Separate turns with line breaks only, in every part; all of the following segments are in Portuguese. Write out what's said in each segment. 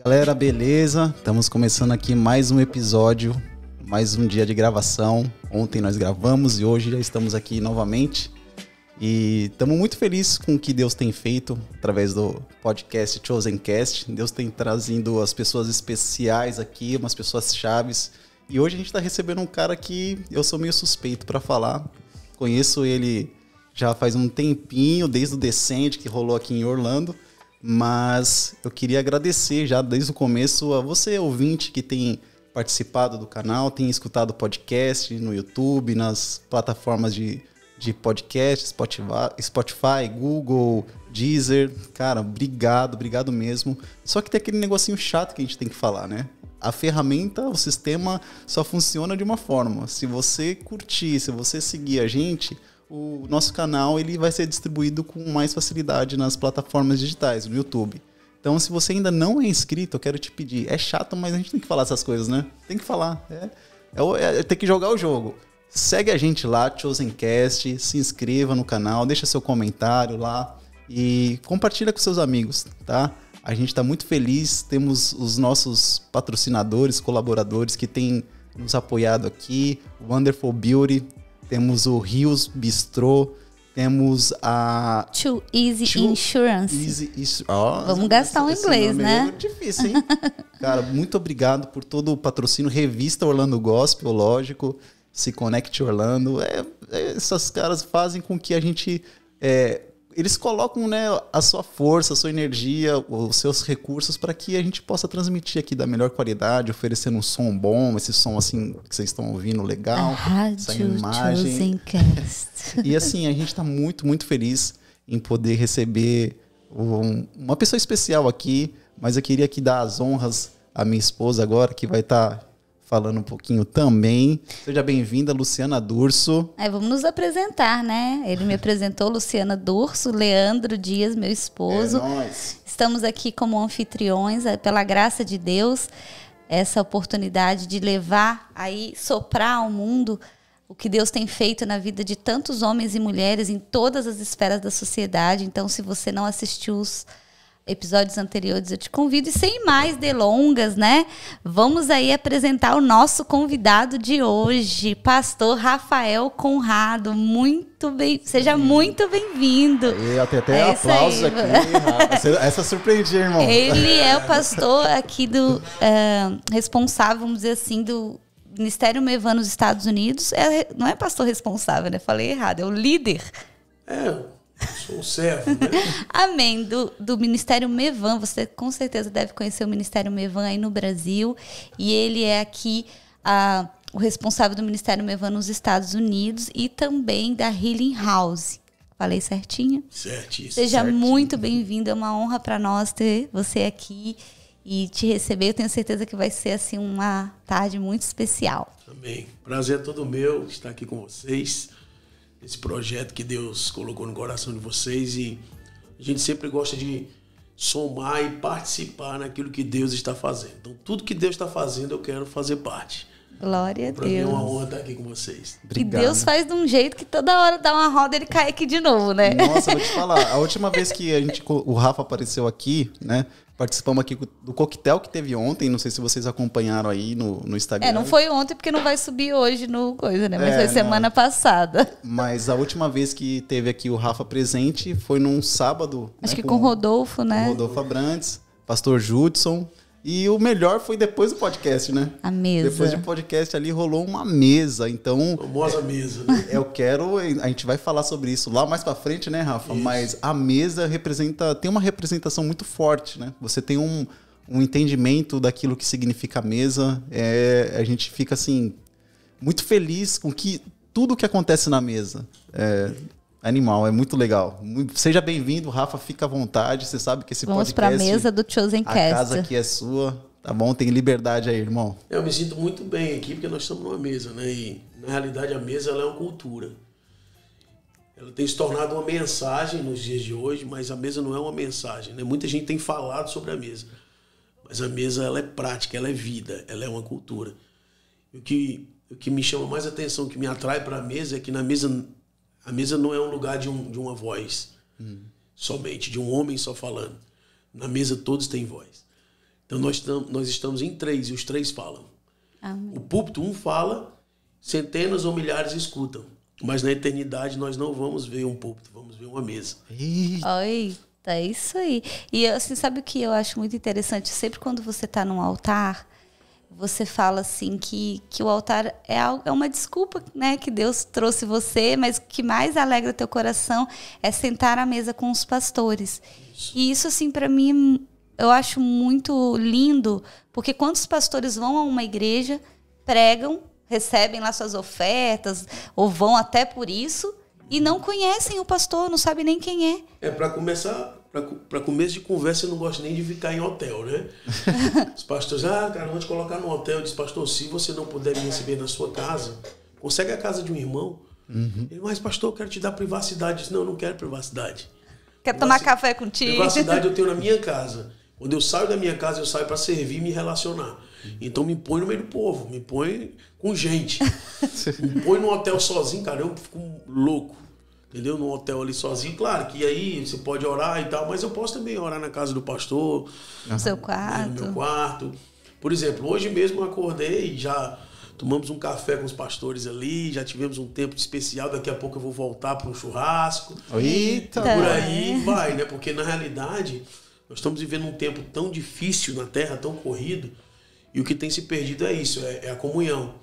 Galera, beleza? Estamos começando aqui mais um episódio, mais um dia de gravação. Ontem nós gravamos e hoje já estamos aqui novamente. E estamos muito felizes com o que Deus tem feito através do podcast Chosencast. Deus tem trazido as pessoas especiais aqui, umas pessoas chaves. E hoje a gente está recebendo um cara que eu sou meio suspeito para falar. Conheço ele já faz um tempinho, desde o Descende que rolou aqui em Orlando. Mas eu queria agradecer já desde o começo a você, ouvinte, que tem participado do canal, tem escutado o podcast no YouTube, nas plataformas de podcast, Spotify, Google, Deezer. Cara, obrigado mesmo. Só que tem aquele negocinho chato que a gente tem que falar, né? A ferramenta, o sistema só funciona de uma forma. Se você curtir, se você seguir a gente, o nosso canal ele vai ser distribuído com mais facilidade nas plataformas digitais, no YouTube. Então, se você ainda não é inscrito, eu quero te pedir. É chato, mas a gente tem que falar essas coisas, né? Tem que falar. Tem que jogar o jogo. Segue a gente lá, Chosencast, se inscreva no canal, deixa seu comentário lá e compartilha com seus amigos, tá? A gente está muito feliz, temos os nossos patrocinadores, colaboradores que têm nos apoiado aqui, Wonderful Beauty, temos o Rios Bistrô, temos a...
Too Easy Insurance. Vamos gastar um inglês, né?
É difícil, hein? Cara, muito obrigado por todo o patrocínio. Revista Orlando Gospel, lógico. Se Conecte Orlando. Essas caras fazem com que a gente... eles colocam, né, a sua força, a sua energia, os seus recursos para que a gente possa transmitir aqui da melhor qualidade, oferecendo um som bom, esse som assim que vocês estão ouvindo legal, essa imagem. E assim, a gente está muito, muito feliz em poder receber uma pessoa especial aqui, mas eu queria aqui dar as honras à minha esposa agora, que vai estar falando um pouquinho também. Seja bem-vinda, Luciana Durso.
Vamos nos apresentar, né? Ele me apresentou, Luciana Durso, Leandro Dias, meu esposo.
Nóis.
Estamos aqui como anfitriões, pela graça de Deus, essa oportunidade de levar aí, soprar ao mundo o que Deus tem feito na vida de tantos homens e mulheres em todas as esferas da sociedade. Então, se você não assistiu os episódios anteriores, eu te convido. E sem mais delongas, né? Vamos aí apresentar o nosso convidado de hoje, pastor Rafael Conrado. Seja muito bem-vindo.
Até aplausos aqui. Essa surpreendi, irmão.
Ele é o pastor aqui responsável, vamos dizer assim, do Ministério Mevan nos Estados Unidos. Não é pastor responsável, né? Falei errado, é o líder.
Sou o servo, né?
Amém. Do Ministério Mevan. Você com certeza deve conhecer o Ministério Mevan aí no Brasil. E ele é aqui o responsável do Ministério Mevan nos Estados Unidos e também da Healing House. Falei certinho?
Certíssimo.
Seja muito bem-vindo. É uma honra para nós ter você aqui e te receber. Eu tenho certeza que vai ser assim, uma tarde muito especial.
Amém. Prazer é todo meu estar aqui com vocês. Esse projeto que Deus colocou no coração de vocês, e a gente sempre gosta de somar e participar naquilo que Deus está fazendo. Então, tudo que Deus está fazendo, eu quero fazer parte.
Glória a Deus.
Para mim é uma honra estar aqui com vocês.
Obrigado.
E Deus faz de um jeito que toda hora dá uma roda e ele cai aqui de novo, né?
Nossa, vou te falar, a última vez que o Rafa apareceu aqui, né? Participamos aqui do coquetel que teve ontem, não sei se vocês acompanharam aí no Instagram.
Não foi ontem porque não vai subir hoje no coisa, né? Mas foi semana passada.
Mas a última vez que teve aqui o Rafa presente foi num sábado.
Acho que com o Rodolfo, né?
Com o Rodolfo Abrantes, pastor Judson. E o melhor foi depois do podcast, né?
A mesa.
Depois do podcast ali rolou uma mesa, então...
Famosa mesa, né?
A gente vai falar sobre isso lá mais pra frente, né, Rafa? Isso. Mas a mesa tem uma representação muito forte, né? Você tem um entendimento daquilo que significa a mesa. A gente fica, assim, muito feliz com tudo que acontece na mesa. Animal, é muito legal. Seja bem-vindo, Rafa, fica à vontade. Você sabe que esse
Vamos
podcast...
Vamos para a mesa do Chosencast.
A casa aqui é sua, tá bom? Tem liberdade aí, irmão.
Eu me sinto muito bem aqui, porque nós estamos numa mesa, né? E, na realidade, a mesa ela é uma cultura. Ela tem se tornado uma mensagem nos dias de hoje, mas a mesa não é uma mensagem, né? Muita gente tem falado sobre a mesa. Mas a mesa, ela é prática, ela é vida, ela é uma cultura. O que me chama mais atenção, o que me atrai para a mesa é que na mesa... A mesa não é um lugar de uma voz, somente, de um homem só falando. Na mesa todos têm voz. Então nós estamos em 3 e os 3 falam.
Amém.
O púlpito, um fala, centenas ou milhares escutam. Mas na eternidade nós não vamos ver um púlpito, vamos ver uma mesa.
Eita, é isso aí. E assim, sabe o que eu acho muito interessante? Sempre quando você está num altar, você fala assim que o altar é uma desculpa, né, que Deus trouxe você, mas o que mais alegra teu coração é sentar à mesa com os pastores. Isso. E isso, assim, para mim, eu acho muito lindo, porque quando os pastores vão a uma igreja, pregam, recebem lá suas ofertas, ou vão até por isso, e não conhecem o pastor, não sabem nem quem é.
Para começar, para começo de conversa, eu não gosto nem de ficar em hotel, né? Os pastores, cara, vou te colocar no hotel. Eu disse, pastor, se você não puder me receber na sua casa, consegue a casa de um irmão. Ele, mas pastor, eu quero te dar privacidade. Eu disse, não, eu não quero privacidade.
Quer tomar café contigo?
Privacidade eu tenho na minha casa. Quando eu saio da minha casa, eu saio para servir e me relacionar. Então me põe no meio do povo, me põe com gente. Me põe num hotel sozinho, cara, eu fico louco. Entendeu? Num hotel ali sozinho. Claro que aí você pode orar e tal, mas eu posso também orar na casa do pastor.
No seu quarto.
No meu quarto. Por exemplo, hoje mesmo eu acordei e já tomamos um café com os pastores ali, já tivemos um tempo especial, daqui a pouco eu vou voltar para um churrasco.
Eita!
Por aí vai, né? Porque na realidade nós estamos vivendo um tempo tão difícil na Terra, tão corrido, e o que tem se perdido é isso, é a comunhão,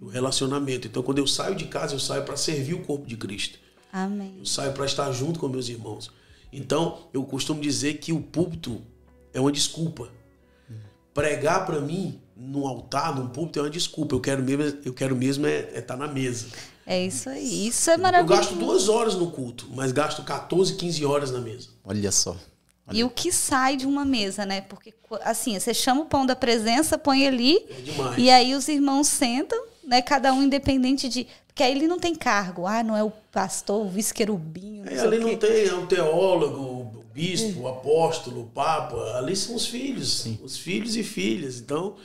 o relacionamento. Então quando eu saio de casa, eu saio para servir o corpo de Cristo.
Amém.
Eu saio para estar junto com meus irmãos. Então eu costumo dizer que o púlpito é uma desculpa. Pregar para mim num altar, num púlpito, é uma desculpa. Eu quero mesmo estar na mesa.
É isso aí. Isso é maravilhoso.
Eu gasto 2 horas no culto, mas gasto 14, 15 horas na mesa.
Olha só.
E o que sai de uma mesa, né? Porque, assim, você chama o pão da presença, põe ali.
É demais.
E aí os irmãos sentam, né? Cada um independente de... Porque aí ele não tem cargo. Não é o pastor, o vice-querubinho.
Ali não tem, é um teólogo, o bispo, o apóstolo, o papa. Ali são os filhos. Sim. Os filhos e filhas. Então,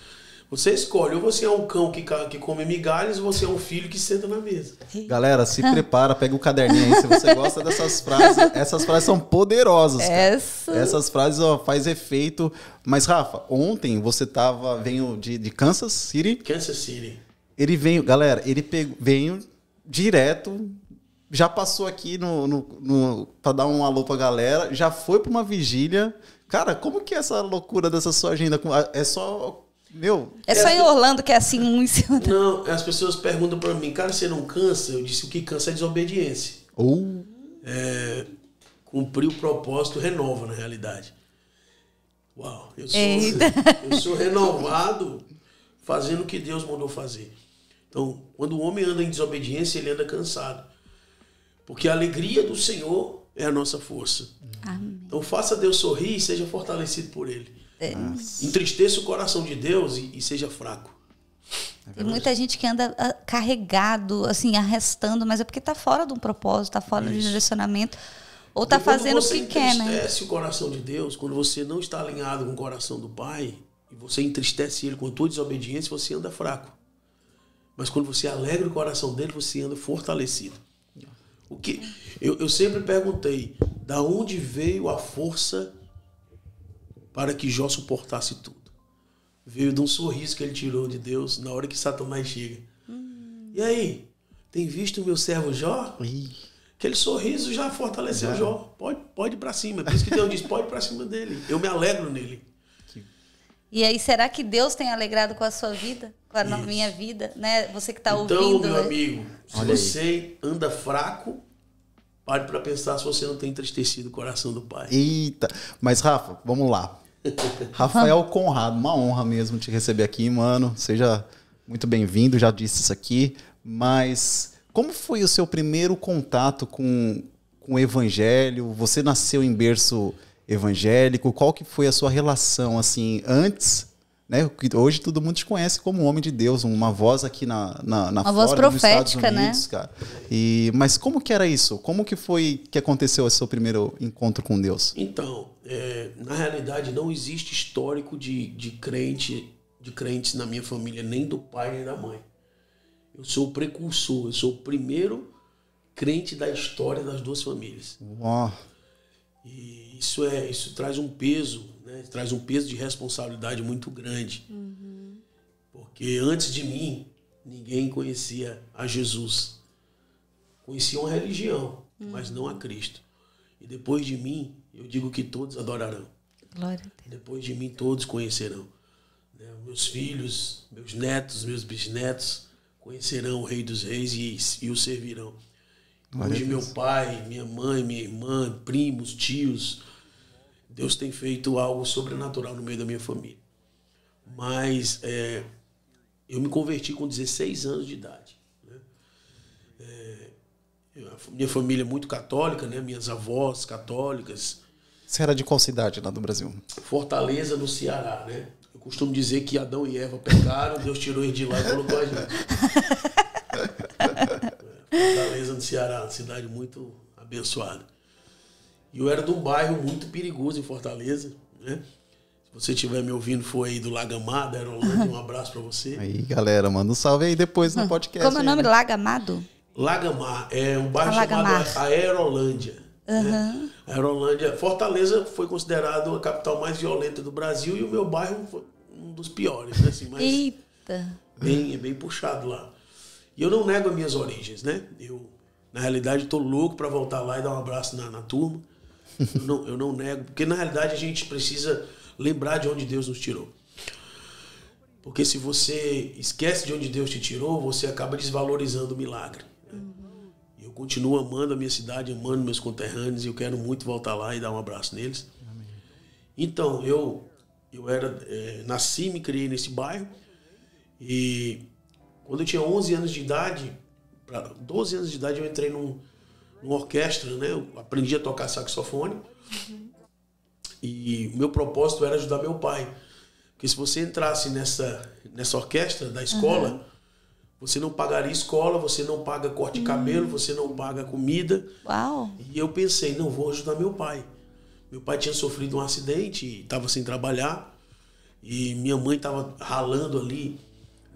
você escolhe. Ou você é um cão que come migalhas, ou você é um filho que senta na mesa.
Galera, se prepara, pega o caderninho aí. Se você gosta dessas frases, essas frases são poderosas. Essas frases faz efeito. Mas, Rafa, ontem você veio de Kansas City.
Kansas City.
Ele veio, galera, veio direto, já passou aqui pra dar um alô pra galera, já foi pra uma vigília. Cara, como que é essa loucura dessa sua agenda? É só...
É só em Orlando que é assim, um em cima.
Não, as pessoas perguntam pra mim, cara, você não cansa? Eu disse, o que cansa é desobediência. Cumprir o propósito renova, na realidade. Uau, eu sou renovado fazendo o que Deus mandou fazer. Então, quando o homem anda em desobediência, ele anda cansado. Porque a alegria do Senhor é a nossa força.
Amém.
Então, faça Deus sorrir e seja fortalecido por Ele. Entristeça o coração de Deus e seja fraco.
Tem muita gente que anda carregado, assim, arrastando, mas é porque está fora de um propósito, está fora de direcionamento. Ou está fazendo o que quer, né?
Quando você entristece o coração de Deus, quando você não está alinhado com o coração do Pai, e você entristece Ele com a tua desobediência, você anda fraco. Mas quando você alegra o coração dele, você anda fortalecido. Eu sempre perguntei, da onde veio a força para que Jó suportasse tudo? Veio de um sorriso que ele tirou de Deus na hora que Satanás chega. E aí, tem visto o meu servo Jó? Aquele sorriso já fortaleceu Jó. Pode ir para cima. Por isso que Deus diz, pode ir para cima dele. Eu me alegro nele.
E aí, será que Deus tem alegrado com a sua vida? Com a minha vida? Né? Você que está ouvindo.
Então, meu amigo, se você anda fraco, pare para pensar se você não tem entristecido o coração do Pai.
Eita! Mas, Rafa, vamos lá. Rafael Conrado, uma honra mesmo te receber aqui, mano. Seja muito bem-vindo, já disse isso aqui. Mas como foi o seu primeiro contato com o Evangelho? Você nasceu em berço evangélico? Qual que foi a sua relação, assim, antes, né? Hoje todo mundo te conhece como um homem de Deus, uma voz aqui na
uma voz profética,
Unidos, né? Cara. Mas como que era isso? Como que foi que aconteceu esse seu primeiro encontro com Deus?
Então, na realidade não existe histórico de crentes na minha família, nem do pai nem da mãe. Eu sou o precursor, eu sou o primeiro crente da história das duas famílias.
Uau.
E isso traz um peso, né? Traz um peso de responsabilidade muito grande. Porque antes de mim, ninguém conhecia a Jesus. Conhecia uma religião, mas não a Cristo. E depois de mim, eu digo que todos adorarão.
Glória a Deus.
Depois de mim, todos conhecerão. Né? Meus filhos, meus netos, meus bisnetos conhecerão o Rei dos Reis e o servirão. Hoje meu pai, minha mãe, minha irmã, primos, tios, Deus tem feito algo sobrenatural no meio da minha família. Mas eu me converti com 16 anos de idade. Né? Minha família é muito católica, né? Minhas avós católicas.
Você era de qual cidade lá do Brasil?
Fortaleza, no Ceará, né? Eu costumo dizer que Adão e Eva pecaram, Deus tirou eles de lá e colocou a gente. Fortaleza, no Ceará, uma cidade muito abençoada. E eu era de um bairro muito perigoso em Fortaleza, né? Se você estiver me ouvindo, foi aí do Lagamar, da Aerolândia, um abraço para você.
Aí, galera, manda um salve aí depois no podcast.
Como é o nome? Lagamado?
Lagamar, é um bairro chamado Aerolândia. Né? Aerolândia, Fortaleza foi considerado a capital mais violenta do Brasil e o meu bairro foi um dos piores, né? Assim, mas
Eita!
bem puxado lá. E eu não nego as minhas origens, né? Eu, na realidade, estou louco para voltar lá e dar um abraço na turma. Eu não nego, porque na realidade a gente precisa lembrar de onde Deus nos tirou. Porque se você esquece de onde Deus te tirou, você acaba desvalorizando o milagre. Eu continuo amando a minha cidade, amando meus conterrâneos, e eu quero muito voltar lá e dar um abraço neles. Amém. Então, eu nasci e me criei nesse bairro, e quando eu tinha 11 anos de idade, 12 anos de idade, eu entrei numa orquestra, né? Eu aprendi a tocar saxofone, e o meu propósito era ajudar meu pai. Porque se você entrasse nessa orquestra da escola, você não pagaria escola, você não paga corte de cabelo, você não paga comida.
Uau!
E eu pensei, não, vou ajudar meu pai. Meu pai tinha sofrido um acidente e estava sem trabalhar. E minha mãe estava ralando ali,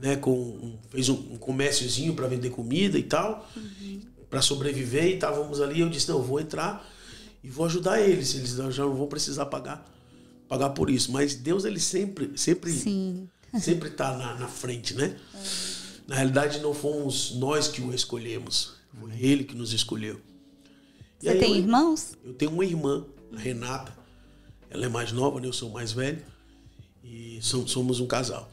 né, fez um comérciozinho para vender comida e tal, para sobreviver. E estávamos ali, eu disse, não, eu vou entrar e vou ajudar eles. Eles já não vão precisar pagar por isso. Mas Deus, ele sempre está na frente, né? Na realidade, não fomos nós que o escolhemos. Foi ele que nos escolheu.
Você tem irmãos?
Eu tenho uma irmã, a Renata. Ela é mais nova, né? Eu sou mais velho. E somos um casal.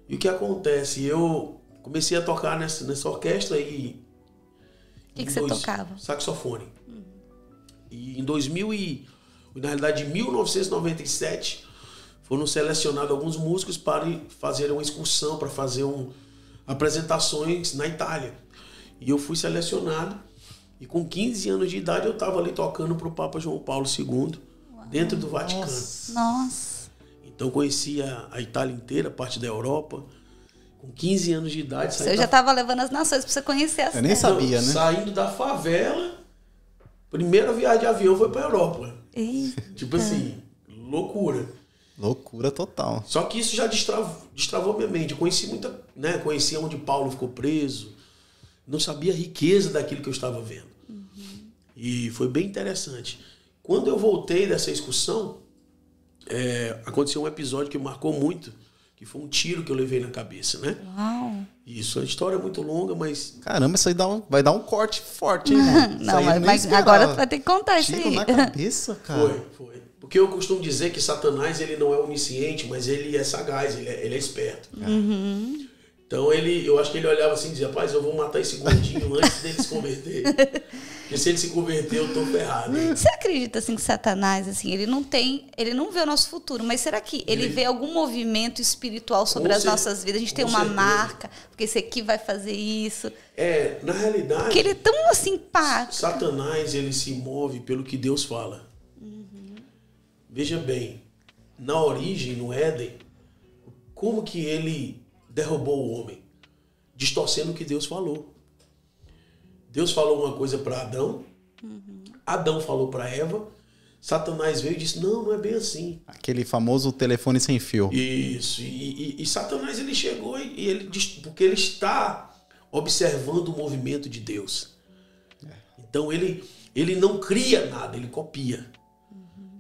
E o que acontece? Eu comecei a tocar nessa orquestra e...
O que você tocava?
Saxofone. E na realidade, em 1997, foram selecionados alguns músicos para fazer uma excursão, para fazer apresentações na Itália. E eu fui selecionado. E com 15 anos de idade, eu estava ali tocando para o Papa João Paulo II, dentro do Vaticano.
Nossa!
Então, conhecia a Itália inteira, parte da Europa. Com 15 anos de idade...
Você já estava levando as nações para você conhecer as terras.
Eu nem sabia, né?
Saindo da favela, primeira viagem de avião foi para a Europa.
Eita.
Tipo assim, loucura.
Loucura total.
Só que isso já destravou minha mente. Eu conheci conhecia onde Paulo ficou preso. Não sabia a riqueza daquilo que eu estava vendo. E foi bem interessante. Quando eu voltei dessa excursão, aconteceu um episódio que marcou muito, que foi um tiro que eu levei na cabeça, né?
Uau!
Isso, a história é muito longa, mas...
Caramba, isso aí vai dar um corte forte, hein, irmão?
Não, mas agora vai ter que contar isso aí.
Tiro na cabeça, cara.
Foi. Porque eu costumo dizer que Satanás, ele não é onisciente, mas ele é sagaz, ele é esperto. Então eu acho que ele olhava assim e dizia, rapaz, eu vou matar esse gordinho antes dele se converter. Porque se ele se converter, eu tô ferrado.
Você acredita assim que Satanás, assim, ele não vê o nosso futuro, mas será que ele vê algum movimento espiritual sobre as nossas vidas? A gente tem uma marca, porque esse aqui vai fazer isso.
Na realidade...
Porque ele é tão assim, pá.
Satanás, ele se move pelo que Deus fala. Veja bem, na origem, no Éden, como que ele derrubou o homem? Distorcendo o que Deus falou. Deus falou uma coisa para Adão, Adão falou para Eva, Satanás veio e disse, não é bem assim.
Aquele famoso telefone sem fio.
Isso, e Satanás, ele chegou e ele disse, porque ele está observando o movimento de Deus. Então ele não cria nada, ele copia.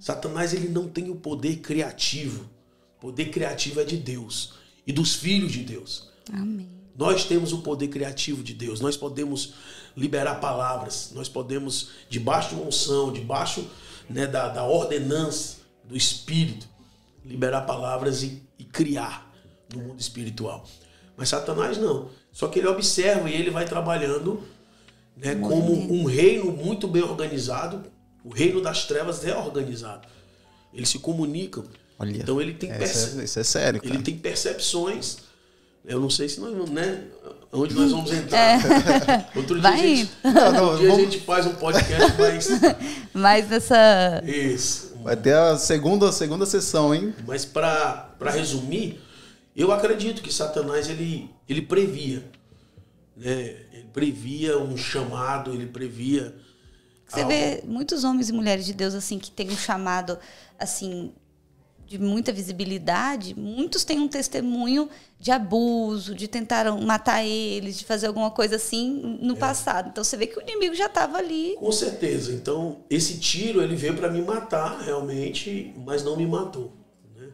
Satanás, ele não tem o poder criativo. O poder criativo é de Deus e dos filhos de Deus.
Amém.
Nós temos o poder criativo de Deus. Nós podemos liberar palavras. Nós podemos, debaixo de uma unção, debaixo, né, da ordenança do Espírito, liberar palavras e criar no mundo espiritual. Mas Satanás não. Só que ele observa e ele vai trabalhando, né, como um reino muito bem organizado. O reino das trevas é organizado. Eles se comunicam.
Olha,
então ele tem
isso é sério, cara.
Ele tem percepções. Eu não sei se nós, né, onde nós vamos entrar. Outro dia, a gente faz um podcast,
mas nessa...
Isso.
Vai ter a segunda sessão, hein?
Mas para resumir, eu acredito que Satanás ele previa, né? Ele previa um chamado, ele previa.
Você vê muitos homens e mulheres de Deus assim que têm um chamado assim de muita visibilidade. Muitos têm um testemunho de abuso, de tentar matar eles, de fazer alguma coisa assim no passado. Então você vê que o inimigo já estava ali.
Com certeza. Então esse tiro ele veio para me matar realmente, mas não me matou, né?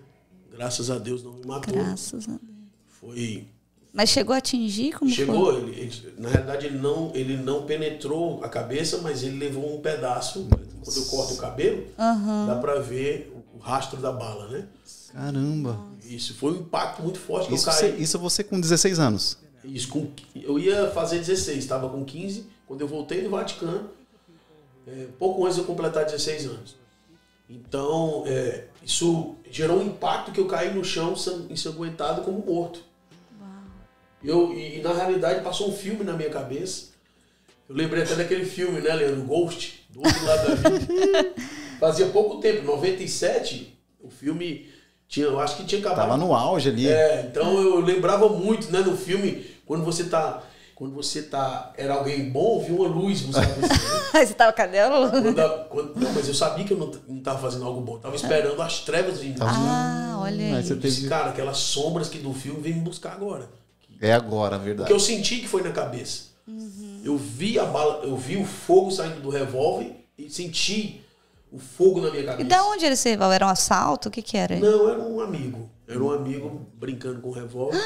Graças a Deus não me matou.
Graças a Deus.
Foi.
Mas chegou a atingir? Como
chegou,
foi?
Na realidade ele não penetrou a cabeça, mas ele levou um pedaço. Quando eu corto o cabelo, dá pra ver o rastro da bala, né?
Caramba.
Isso, foi um impacto muito forte que
isso
eu caí.
Isso você com 16 anos?
Isso, eu ia fazer 16, estava com 15, quando eu voltei do Vaticano, pouco antes de eu completar 16 anos. Então, isso gerou um impacto que eu caí no chão ensanguentado como morto. E na realidade passou um filme na minha cabeça. Eu lembrei até daquele filme, né, Leandro? Ghost, do outro lado da vida. Fazia pouco tempo, 97, o filme eu acho que tinha acabado.
Tava no auge ali.
Então eu lembrava muito, né, no filme, quando você era alguém bom, viu uma luz, não sabe assim.
Você tava cadelo?
Não, mas eu sabia que eu não estava fazendo algo bom. Eu tava esperando as trevas virem.
Olha aí.
Você teve...
Cara, aquelas sombras que do filme vêm me buscar agora.
É agora, a verdade.
Porque eu senti que foi na cabeça. Eu vi a bala, eu vi o fogo saindo do revólver e senti o fogo na minha cabeça.
E da onde ele se revólver? Era um assalto? O que era?
Não, era um amigo. Era um amigo brincando com o revólver.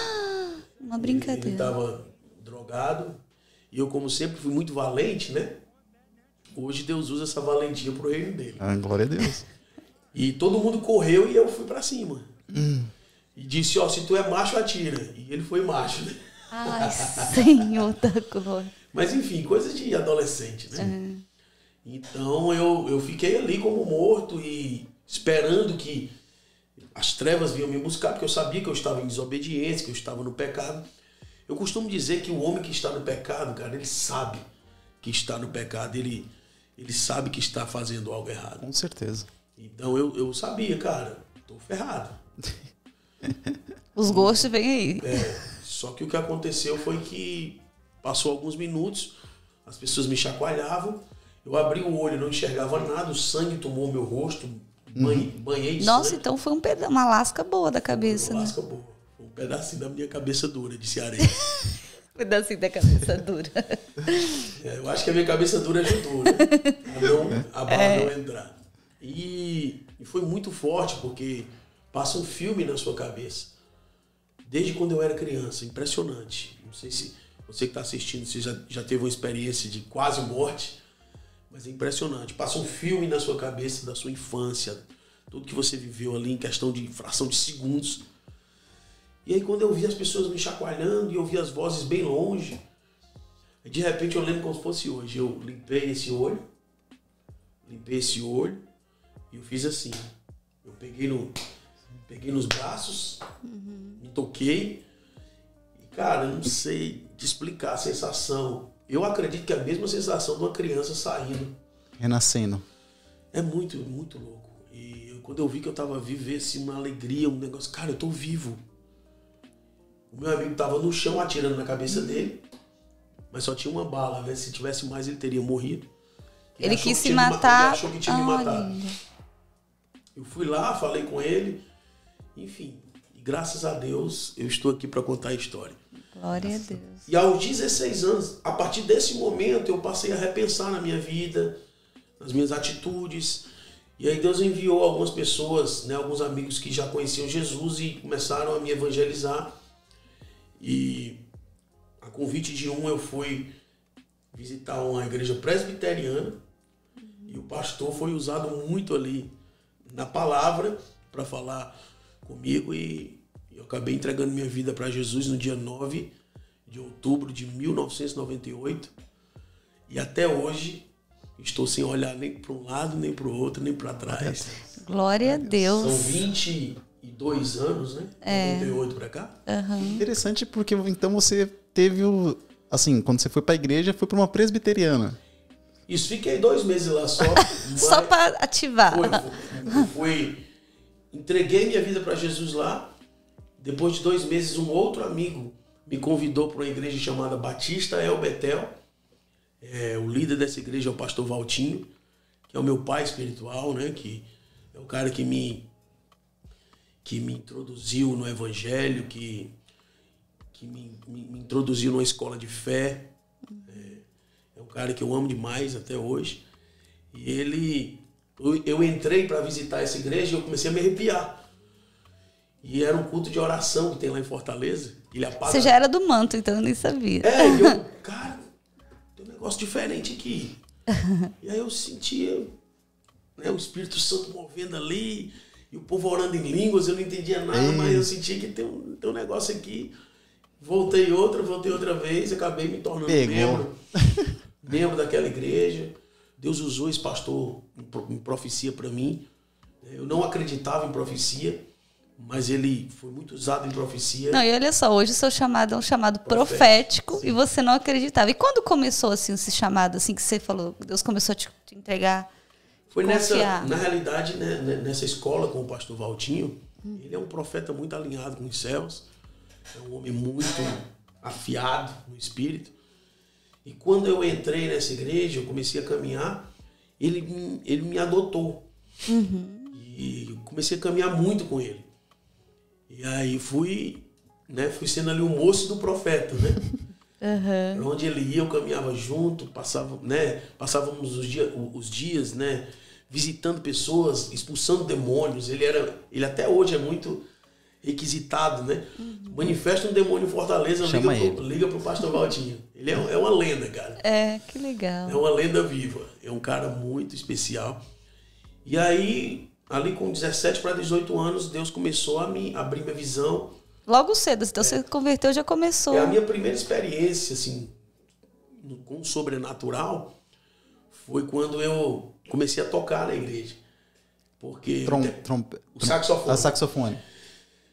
Uma brincadeira.
Ele estava drogado. E eu, como sempre, fui muito valente, né? Hoje Deus usa essa valentia pro reino dele.
Glória a Deus.
E todo mundo correu e eu fui pra cima. E disse, se tu é macho, atira. E ele foi macho, né?
Ai, Senhor da glória.
Mas enfim, coisas de adolescente, né? Então eu fiquei ali como morto e esperando que as trevas vinham me buscar, porque eu sabia que eu estava em desobediência, que eu estava no pecado. Eu costumo dizer que o homem que está no pecado, cara, ele sabe que está no pecado, ele sabe que está fazendo algo errado.
Com certeza.
Então eu sabia, cara, tô ferrado.
Os gostos vêm aí.
Só que o que aconteceu foi que passou alguns minutos, as pessoas me chacoalhavam, eu abri o olho, não enxergava nada, o sangue tomou meu rosto, banhei de
Nossa,
sangue.
então foi uma lasca boa da cabeça,
Uma
né?
lasca boa. Um pedacinho da minha cabeça dura, de cearense.
Pedacinho da cabeça dura.
Eu acho que a minha cabeça dura ajudou, né? A bala não entrar. E foi muito forte, porque passa um filme na sua cabeça. Desde quando eu era criança, impressionante. Não sei se você que está assistindo, você já teve uma experiência de quase morte, mas é impressionante. Passa um filme na sua cabeça da sua infância, tudo que você viveu ali em questão de fração de segundos. E aí quando eu vi as pessoas me chacoalhando e eu vi as vozes bem longe, de repente eu lembro como se fosse hoje. Eu limpei esse olho e eu fiz assim. Eu peguei nos braços, me toquei e, cara, eu não sei te explicar a sensação. Eu acredito que é a mesma sensação de uma criança saindo.
Renascendo.
É muito, muito louco. E quando eu vi que eu tava vivo, veio assim uma alegria, um negócio, cara, eu tô vivo. O meu amigo tava no chão atirando na cabeça dele, mas só tinha uma bala, né? Se tivesse mais, ele teria morrido.
Ele quis se matar.
Ele achou que tinha me matado. Eu fui lá, falei com ele, enfim. E graças a Deus, eu estou aqui para contar a história.
Glória a Deus.
E aos 16 anos, a partir desse momento, eu passei a repensar na minha vida, nas minhas atitudes. E aí Deus enviou algumas pessoas, né, alguns amigos que já conheciam Jesus e começaram a me evangelizar. E a convite de um, eu fui visitar uma igreja presbiteriana. E o pastor foi usado muito ali na palavra para falar comigo. E eu acabei entregando minha vida para Jesus no dia 9 de outubro de 1998. E até hoje estou sem olhar nem para um lado, nem para o outro, nem para trás.
Glória a Deus.
São 22 anos, né? 98 para cá.
Interessante porque então você teve o... Assim, quando você foi para a igreja, foi para uma presbiteriana.
Isso, fiquei 2 meses lá só.
Só para ativar.
Entreguei minha vida para Jesus lá. Depois de 2 meses, um outro amigo me convidou para uma igreja chamada Batista El Betel. O líder dessa igreja é o pastor Valtinho, que é o meu pai espiritual, né? Que é o cara que me introduziu no evangelho, que me introduziu numa escola de fé. É um cara que eu amo demais até hoje. E eu entrei para visitar essa igreja e eu comecei a me arrepiar. E era um culto de oração que tem lá em Fortaleza. Ele apaga...
Você já era do manto, então eu nem sabia.
E eu, cara, tem um negócio diferente aqui. E aí eu sentia, né, o Espírito Santo movendo ali, e o povo orando em línguas, eu não entendia nada, mas eu sentia que tem um negócio aqui. Voltei outra vez, acabei me tornando membro daquela igreja. Deus usou esse pastor em profecia para mim. Eu não acreditava em profecia, mas ele foi muito usado em profecia.
Não, e olha só, hoje o seu chamado é um chamado profético e você não acreditava. E quando começou assim esse chamado, assim que você falou, Deus começou a te entregar?
Foi na realidade, né, nessa escola com o pastor Valtinho. Ele é um profeta muito alinhado com os céus. É um homem muito afiado no espírito. E quando eu entrei nessa igreja, eu comecei a caminhar, ele me adotou. E comecei a caminhar muito com ele. E aí fui sendo ali o moço do profeta, né? Pra onde ele ia, eu caminhava junto, passávamos os dias, né, visitando pessoas, expulsando demônios. Ele até hoje é muito requisitado, né? Manifesta um demônio em Fortaleza, liga pro pastor Valtinho. Ele é uma lenda, cara.
Que legal.
É uma lenda viva. É um cara muito especial. E aí, ali com 17 para 18 anos, Deus começou a me abrir minha visão.
Logo cedo, então você converteu, já começou.
A minha primeira experiência, assim, com o sobrenatural, foi quando eu comecei a tocar na igreja. Porque o saxofone.
A saxofone.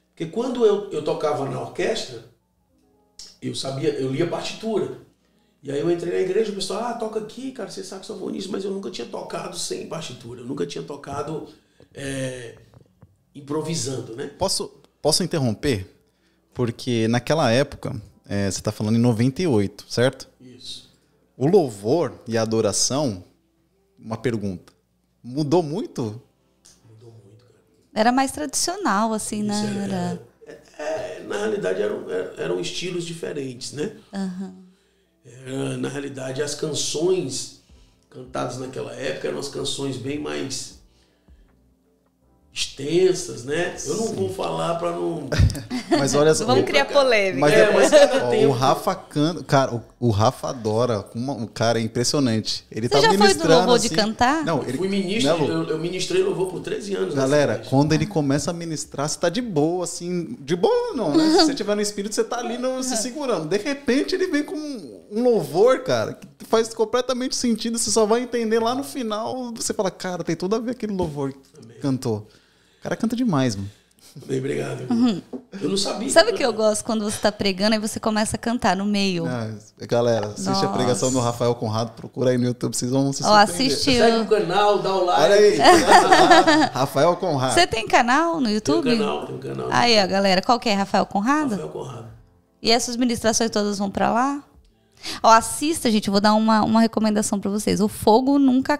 Porque quando eu tocava na orquestra, eu lia partitura. E aí eu entrei na igreja e o pessoal, toca aqui, cara, você é saxofonista, mas eu nunca tinha tocado sem partitura, eu nunca tinha tocado improvisando, né?
Posso interromper? Porque naquela época, você está falando em 98, certo?
Isso.
O louvor e a adoração, uma pergunta, mudou muito?
Mudou muito, cara.
Era mais tradicional, assim, né?
Na realidade eram estilos diferentes, né? Na realidade, as canções cantadas naquela época eram as canções bem mais extensas, né? Eu não vou falar para não...
Mas olha só...
Vamos criar polêmica.
Mas o Rafa canta... Cara, o Rafa adora. O cara é impressionante. Ele
Você já foi do louvor assim, de cantar?
Não,
eu fui ministro. Eu ministrei louvor por 13 anos.
Galera, quando ele começa a ministrar, você tá de boa, assim... De boa não, né? Se você estiver no espírito, você tá ali se segurando. De repente, ele vem com um louvor, cara, que faz completamente sentido. Você só vai entender lá no final. Você fala, cara, tem tudo a ver aquele louvor que cantou. O cara canta demais, mano.
Bem, obrigado. Eu não sabia.
Sabe o que eu gosto quando você tá pregando e você começa a cantar no meio?
Galera, assiste a pregação do Rafael Conrado, procura aí no YouTube, vocês vão se surpreender.
Assistiu.
Segue o canal, dá o like.
Olha aí, Rafael Conrado.
Você tem canal no YouTube?
Tem um canal.
Aí, ó, galera, qual que é? Rafael Conrado?
Rafael Conrado.
E essas ministrações todas vão pra lá? Ó, assista, gente, eu vou dar uma recomendação pra vocês. O fogo nunca...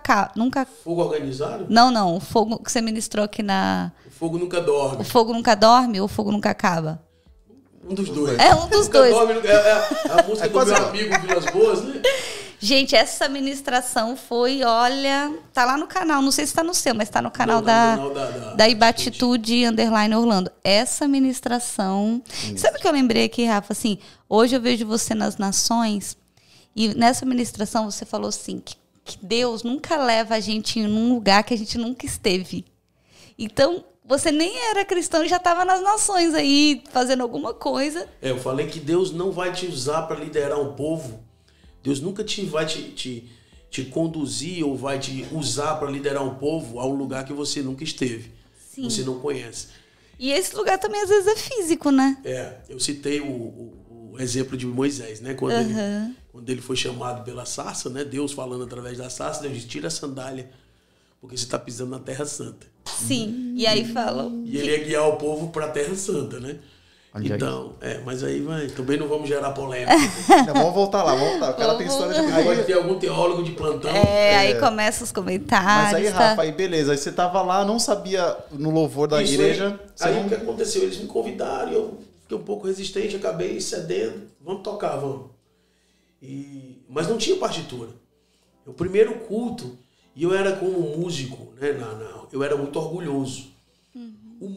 Fogo organizado?
Não, o fogo que você ministrou aqui na...
O fogo nunca dorme.
O fogo nunca dorme ou o fogo nunca acaba?
Um dos dois.
É um dos dois.
É a música do meu amigo Vilas Boas, né?
Gente, essa ministração foi, olha, tá lá no canal, não sei se tá no seu, mas tá no canal da Ibatitude _ Orlando. Essa ministração, sabe o que eu lembrei aqui, Rafa? Assim, hoje eu vejo você nas nações e nessa ministração você falou assim, que Deus nunca leva a gente em um lugar que a gente nunca esteve. Então, você nem era cristão e já estava nas nações aí, fazendo alguma coisa.
Eu falei que Deus não vai te usar para liderar um povo. Deus nunca vai te conduzir ou vai te usar para liderar um povo a um lugar que você nunca esteve. Sim. Você não conhece.
E esse lugar também às vezes é físico, né?
Eu citei o exemplo de Moisés, né? Quando ele foi chamado pela sarça, né? Deus falando através da sarça, Deus disse, tira a sandália, porque você está pisando na Terra Santa.
Sim, e aí falou.
E ele ia guiar o povo para a Terra Santa, né? Então, mas aí também não vamos gerar polêmica.
Vamos voltar lá, o cara tem história de...
Aí pode ter algum teólogo de plantão.
Aí começa os comentários.
Mas aí, Rafa, aí beleza, aí você tava lá, não sabia no louvor da igreja...
Aí o que aconteceu? Eles me convidaram, eu fiquei um pouco resistente, acabei cedendo, vamos tocar, vamos. Mas não tinha partitura. O primeiro culto, e eu era como músico, né? Eu era muito orgulhoso. O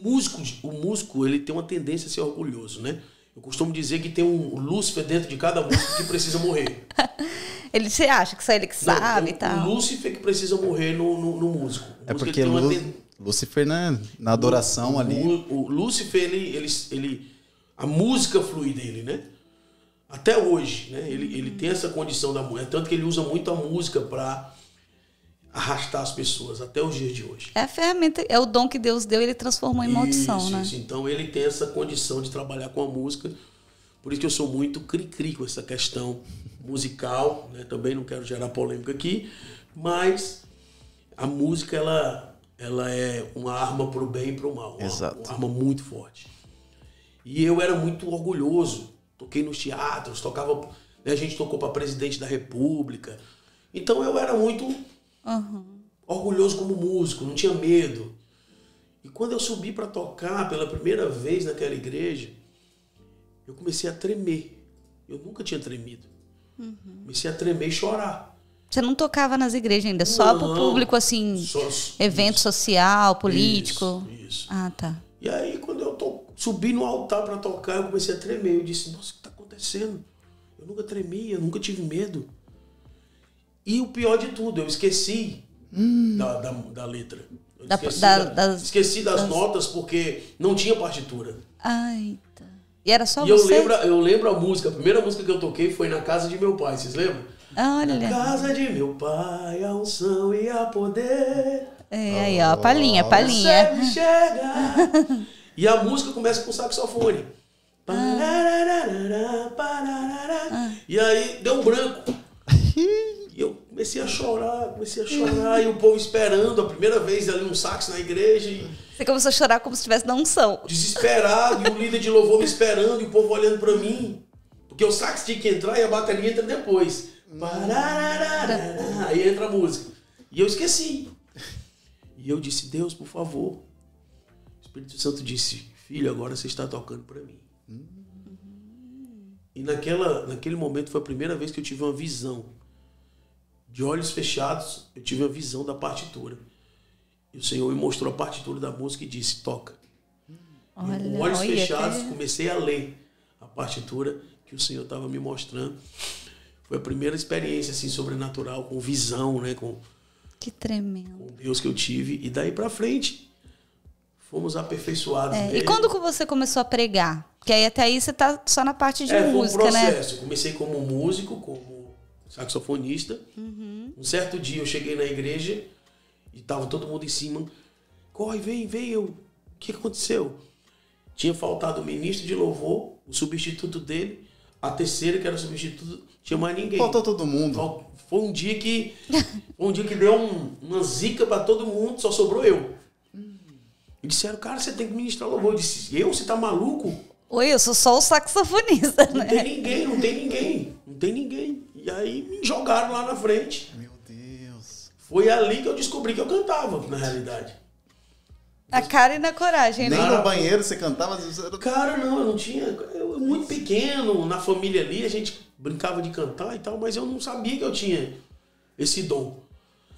músico, ele tem uma tendência a ser orgulhoso, né? Eu costumo dizer que tem um Lúcifer dentro de cada músico que precisa morrer.
Você acha que só ele que sabe e tal?
O Lúcifer que precisa morrer no músico.
Porque Lúcifer, né? Na adoração ali...
O Lúcifer, a música flui dele, né? Até hoje, né? Ele tem essa condição da música. Tanto que ele usa muito a música para arrastar as pessoas até os dias de hoje.
É a ferramenta, é o dom que Deus deu e ele transformou em maldição, né?
Isso. Então ele tem essa condição de trabalhar com a música. Por isso que eu sou muito cri-cri com essa questão musical, né? Também não quero gerar polêmica aqui, mas a música ela é uma arma para o bem e para o mal.
Exato.
Uma arma muito forte. E eu era muito orgulhoso. Toquei nos teatros, tocava, né? A gente tocou para presidente da República. Então eu era muito orgulhoso como músico, não tinha medo. E quando eu subi para tocar pela primeira vez naquela igreja, eu comecei a tremer. Eu nunca tinha tremido. Comecei a tremer e chorar.
Você não tocava nas igrejas ainda? Só para o público, assim, evento social, político?
Isso.
Ah, tá.
E aí, quando eu subi no altar para tocar, eu comecei a tremer. Eu disse, nossa, o que está acontecendo? Eu nunca tremi, eu nunca tive medo. E o pior de tudo, eu esqueci da letra. Esqueci das notas porque não tinha partitura.
Ai, tá. E era só
e
você?
Eu lembro a música, a primeira música que eu toquei foi Na Casa de Meu Pai, vocês lembram?
Olha.
Na casa de meu pai, a unção e a poder.
Aí, ó, a palhinha.
Você chega. E a música começa com saxofone. E aí deu um branco. E eu comecei a chorar, e o povo esperando, a primeira vez ali um sax na igreja.
Você começou a chorar como se estivesse na unção.
Desesperado, e o líder de louvor me esperando, e o povo olhando pra mim. Porque o sax tinha que entrar e a bateria entra depois. Aí entra a música. E eu esqueci. E eu disse, Deus, por favor. O Espírito Santo disse, filho, agora você está tocando pra mim. E naquele momento foi a primeira vez que eu tive uma visão. De olhos fechados, eu tive a visão da partitura. E o Senhor me mostrou a partitura da música e disse, toca. Com olhos fechados, comecei a ler a partitura que o Senhor estava me mostrando. Foi a primeira experiência assim, sobrenatural, com visão, né?
Que tremendo.
Com Deus que eu tive. E daí para frente, fomos aperfeiçoados.
E quando que você começou a pregar? Porque aí até aí você tá só na parte de música, né?
Foi um processo. Eu comecei como músico, como saxofonista. Um certo dia eu cheguei na igreja e tava todo mundo em cima. Corre, vem. O que aconteceu? Tinha faltado o ministro de louvor, o substituto dele, a terceira que era substituto, tinha mais ninguém.
Faltou todo mundo.
Foi um dia que deu uma zica para todo mundo, só sobrou eu. E disseram, cara, você tem que ministrar louvor. Eu disse, você tá maluco?
Oi, eu sou só o saxofonista, né?
Não tem ninguém. E aí me jogaram lá na frente.
Meu Deus.
Foi ali que eu descobri que eu cantava, na realidade.
A cara e na coragem, né?
Nem no banheiro você cantava?
Cara, não, eu não tinha. Eu muito pequeno, na família ali, a gente brincava de cantar e tal, mas eu não sabia que eu tinha esse dom.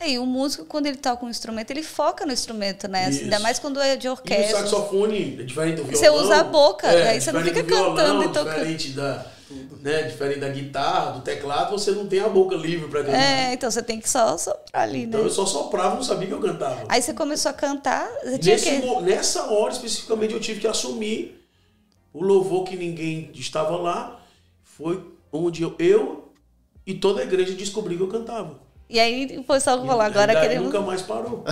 E o músico, quando ele toca um instrumento, ele foca no instrumento, né?
Isso.
Ainda mais quando é de
E o
orquestra.
saxofone é diferente do violão.
Você usa a boca, aí você não
diferente
fica
do violão,
cantando e tocando.
Diferente da guitarra, do teclado, você não tem a boca livre pra cantar.
Então você tem que só soprar ali, né?
Então eu só soprava, não sabia que eu cantava.
Aí você começou a cantar, você tinha que...
Nessa hora, especificamente, eu tive que assumir o louvor que ninguém estava lá. Foi onde eu e toda a igreja descobri que eu cantava.
E aí o pessoal falou, agora queremos...
nunca mais parou.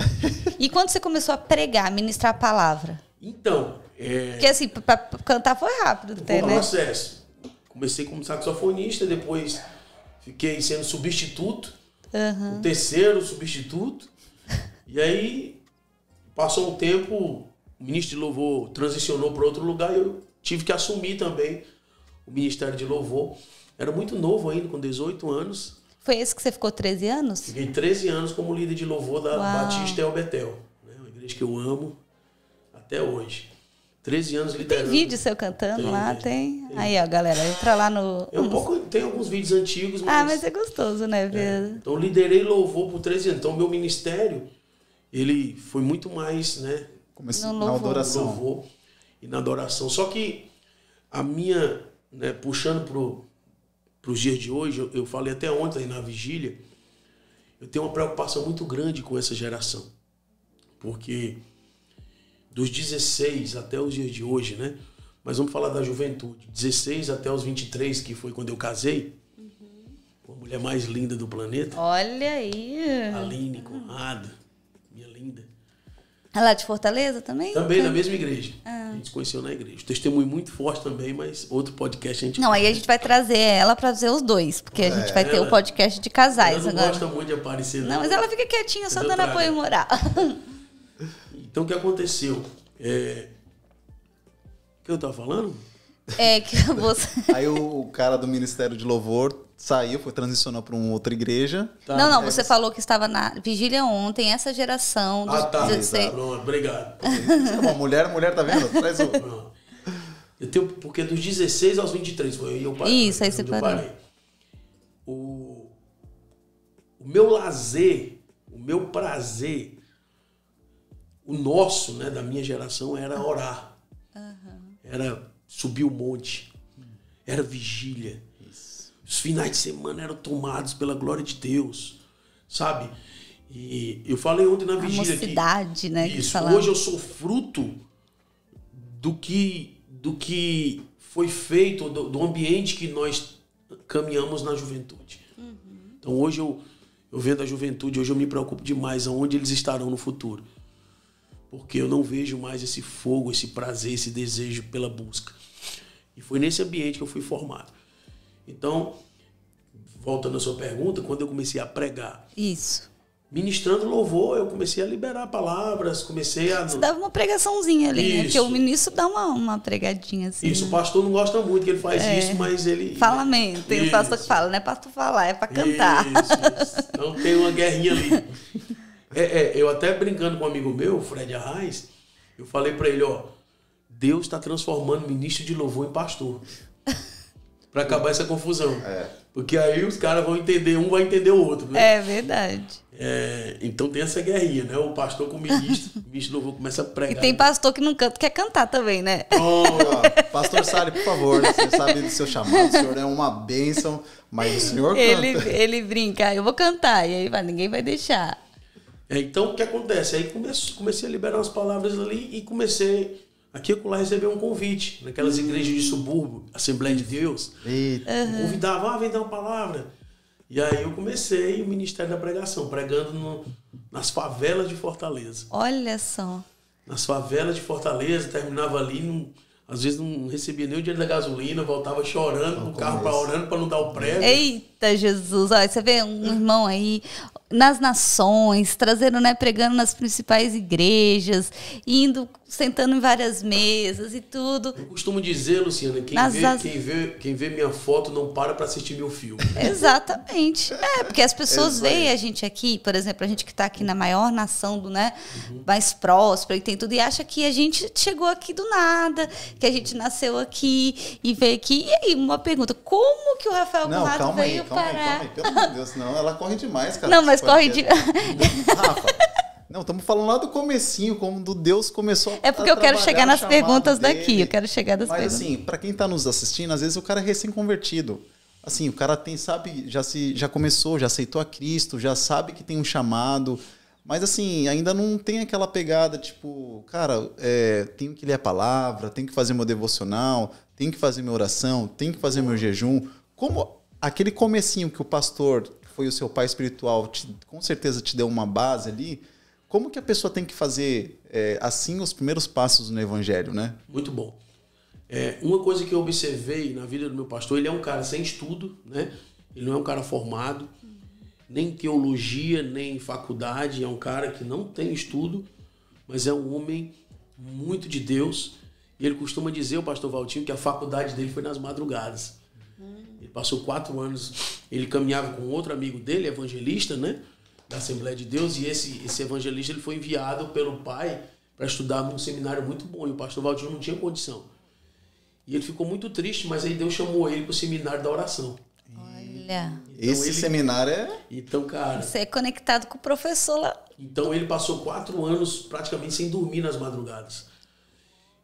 E quando você começou a pregar, ministrar a palavra?
Então...
Porque assim, pra cantar foi rápido até,
Foi um
né?
processo. Comecei como saxofonista, depois fiquei sendo substituto, o terceiro substituto. E aí, passou um tempo, o ministro de louvor transicionou para outro lugar e eu tive que assumir também o ministério de louvor. Era muito novo ainda, com 18 anos.
Foi esse que você ficou 13 anos?
Fiquei 13 anos como líder de louvor da
Uau.
Batista El Betel, né? Uma igreja que eu amo até hoje. 13 anos liderando.
Tem vídeo seu cantando lá? Tem. Aí, ó, galera, entra lá no...
Tem alguns vídeos antigos,
mas é gostoso, né?
Então, eu liderei louvor por 13 anos. Então, o meu ministério, ele foi muito mais, né?
Começou na adoração.
Louvor e na adoração. Só que a minha, né, puxando para os dias de hoje, eu falei até ontem na vigília, eu tenho uma preocupação muito grande com essa geração. Porque... dos 16 até os dias de hoje, né? Mas vamos falar da juventude. 16 até os 23, que foi quando eu casei. Com a mulher mais linda do planeta.
Olha aí.
Aline Conrado. Minha linda.
É lá de Fortaleza também?
Também, na mesma igreja. A gente se conheceu na igreja. Testemunho muito forte também, mas outro podcast a gente...
Não, aí a gente vai trazer ela pra fazer os dois. Porque a gente vai ter o podcast de casais
ela não
agora.
gosta muito de aparecer,
Não, mas ela fica quietinha, só dando apoio moral.
Então, o que aconteceu? O que eu estava falando?
Que você...
Aí o cara do Ministério de Louvor saiu, transicionou para uma outra igreja.
Tá.
Não, você falou que estava na vigília ontem, essa geração dos 16...
Pronto, obrigado.
Uma mulher, tá vendo? Traz o...
Pronto. Eu tenho, porque dos 16 aos 23 foi aí eu parei.
Isso, aí você parou.
O meu lazer, o meu prazer, o nosso, né, da minha geração, era orar. Era subir o monte. Era vigília. Isso. Os finais de semana eram tomados pela glória de Deus. Sabe? E eu falei ontem na vigília
aqui. A mocidade, né?
Isso. Hoje eu sou fruto do que foi feito, do ambiente que nós caminhamos na juventude. Então hoje eu vendo a juventude, hoje eu me preocupo demais aonde eles estarão no futuro. Porque eu não vejo mais esse fogo, esse prazer, esse desejo pela busca. E foi nesse ambiente que eu fui formado. Então, voltando à sua pergunta, quando eu comecei a pregar...
Isso.
Ministrando louvor, eu comecei a liberar palavras, comecei a...
Você dava uma pregaçãozinha ali, né? Porque o ministro dá uma pregadinha assim.
Isso, o pastor não gosta muito que ele faz isso, mas ele...
Fala mesmo, tem um pastor que fala, não é para tu falar, é para cantar.
Isso. Então tem uma guerrinha ali. Eu até brincando com um amigo meu, Fred Arraes, eu falei para ele, Deus está transformando ministro de louvor em pastor. Para acabar essa confusão. Porque aí os caras vão entender, um vai entender o outro. Né?
É verdade.
Então tem essa guerrinha, né? O pastor com o ministro de louvor começa a pregar.
E tem pastor que não canta, quer cantar também, né?
Pastor Sali, por favor, você sabe do seu chamado, o senhor é uma bênção, mas o senhor canta.
Ele brinca, eu vou cantar, e aí ninguém vai deixar.
Então o que acontece? Aí comecei a liberar umas palavras ali e comecei aqui e lá receber um convite naquelas igrejas de subúrbio, Assembleia de Deus. Me convidava, vem dar uma palavra. E aí eu comecei o Ministério da Pregação, pregando nas favelas de Fortaleza.
Olha só.
Nas favelas de Fortaleza, terminava ali, às vezes não recebia nem o dinheiro da gasolina, voltava chorando com o carro orando para não dar o prego.
Eita, Jesus! Olha, você vê um irmão aí nas nações, trazendo, né, pregando nas principais igrejas, indo sentando em várias mesas e tudo.
Eu costumo dizer, Luciana, quem vê minha foto não para assistir meu filme.
Exatamente. Porque as pessoas veem a gente aqui, por exemplo, a gente que está aqui na maior nação do, né, mais próspera e tem tudo, e acha que a gente chegou aqui do nada, que a gente nasceu aqui e veio aqui. E aí, uma pergunta, como que o Rafael Conrado veio parar?
Calma aí, pelo amor de Deus, não, ela corre demais, cara.
Não, mas corre de...
Rafa, não, estamos falando lá do comecinho, como do Deus começou a
É porque eu quero chegar nas perguntas
dele.
daqui, eu quero chegar das perguntas.
Mas assim, para quem está nos assistindo, às vezes o cara é recém-convertido. Assim, o cara tem, sabe, já começou, já aceitou a Cristo, já sabe que tem um chamado, mas assim, ainda não tem aquela pegada, tipo, cara, tenho que ler a palavra, tenho que fazer meu devocional, tenho que fazer minha oração, tenho que fazer meu jejum. Como aquele comecinho que o pastor, que foi o seu pai espiritual, com certeza te deu uma base ali. Como que a pessoa tem que fazer, assim, os primeiros passos no evangelho, né?
Muito bom. Uma coisa que eu observei na vida do meu pastor, ele é um cara sem estudo, né? Ele não é um cara formado, nem teologia, nem faculdade. É um cara que não tem estudo, mas é um homem muito de Deus. E ele costuma dizer, o pastor Valtinho, que a faculdade dele foi nas madrugadas. Ele passou 4 anos, ele caminhava com outro amigo dele, evangelista, né? Da Assembleia de Deus, e esse evangelista ele foi enviado pelo pai para estudar num seminário muito bom, e o pastor Valdir não tinha condição. E ele ficou muito triste, mas aí Deus chamou ele para o seminário da oração.
Olha.
Então esse seminário
Então, cara...
Você é conectado com o professor lá.
Então ele passou 4 anos praticamente sem dormir nas madrugadas.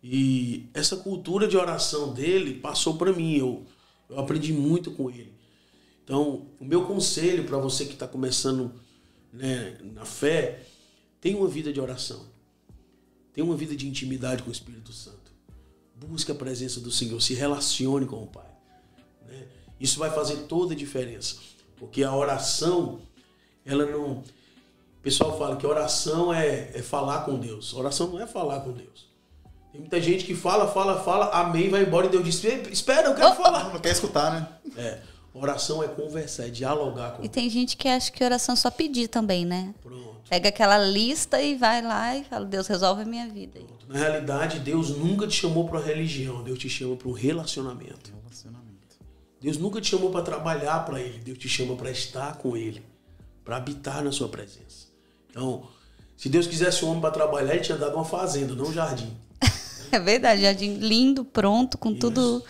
E essa cultura de oração dele passou para mim, eu aprendi muito com ele. Então, o meu conselho para você que está começando, né, na fé, tenha uma vida de oração. Tenha uma vida de intimidade com o Espírito Santo. Busque a presença do Senhor, se relacione com o Pai. Né? Isso vai fazer toda a diferença. Porque a oração, ela não... O pessoal fala que oração é falar com Deus. Oração não é falar com Deus. Tem muita gente que fala, amém, vai embora e Deus diz, espera, eu quero falar.
não quer escutar, né?
Oração é conversar, é dialogar com Deus.
E tem gente que acha que oração é só pedir também, né?
Pronto.
Pega aquela lista e vai lá e fala, Deus, resolve a minha vida.
Pronto. Na realidade, Deus nunca te chamou para religião, Deus te chama para um relacionamento. Deus nunca te chamou para trabalhar para Ele, Deus te chama para estar com Ele, para habitar na sua presença. Então, se Deus quisesse um homem para trabalhar, Ele tinha dado uma fazenda, não um jardim.
É verdade, jardim lindo, pronto, com tudo...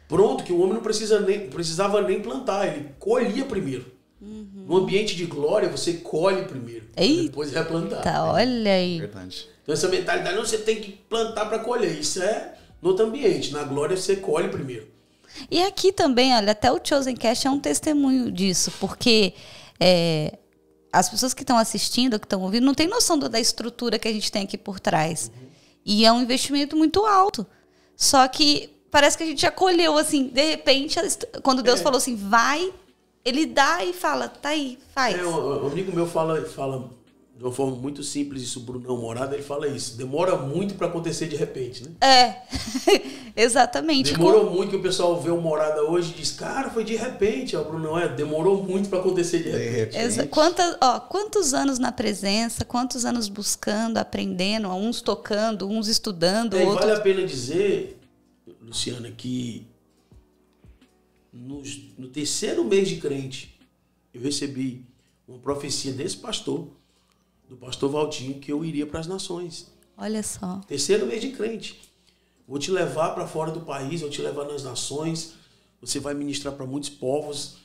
Pronto, que o homem não precisava nem plantar, ele colhia primeiro. No ambiente de glória, você colhe primeiro, depois vai plantar.
Tá, olha aí.
Verdade.
Então essa mentalidade, não, você tem que plantar para colher, isso é no outro ambiente, na glória você colhe primeiro.
E aqui também, olha, até o Chosen Cast é um testemunho disso, porque as pessoas que estão assistindo, que estão ouvindo, não tem noção da estrutura que a gente tem aqui por trás. E é um investimento muito alto. Só que parece que a gente já colheu, assim, de repente, quando Deus falou assim, vai, Ele dá e fala, tá aí, faz.
Um amigo meu fala de uma forma muito simples isso, Brunão Morada, ele fala isso, demora muito para acontecer de repente, né?
Exatamente.
Demorou muito, que o pessoal vê o Morada hoje e diz, cara, foi de repente, ó, Brunão, demorou muito para acontecer de repente.
Quantos anos na presença, quantos anos buscando, aprendendo, uns tocando, uns estudando, outros...
Vale a pena dizer, Luciana, que no 3º mês de crente, eu recebi uma profecia desse pastor, do pastor Valtinho, que eu iria para as nações.
Olha só.
3º mês de crente. Vou te levar para fora do país, vou te levar nas nações, você vai ministrar para muitos povos.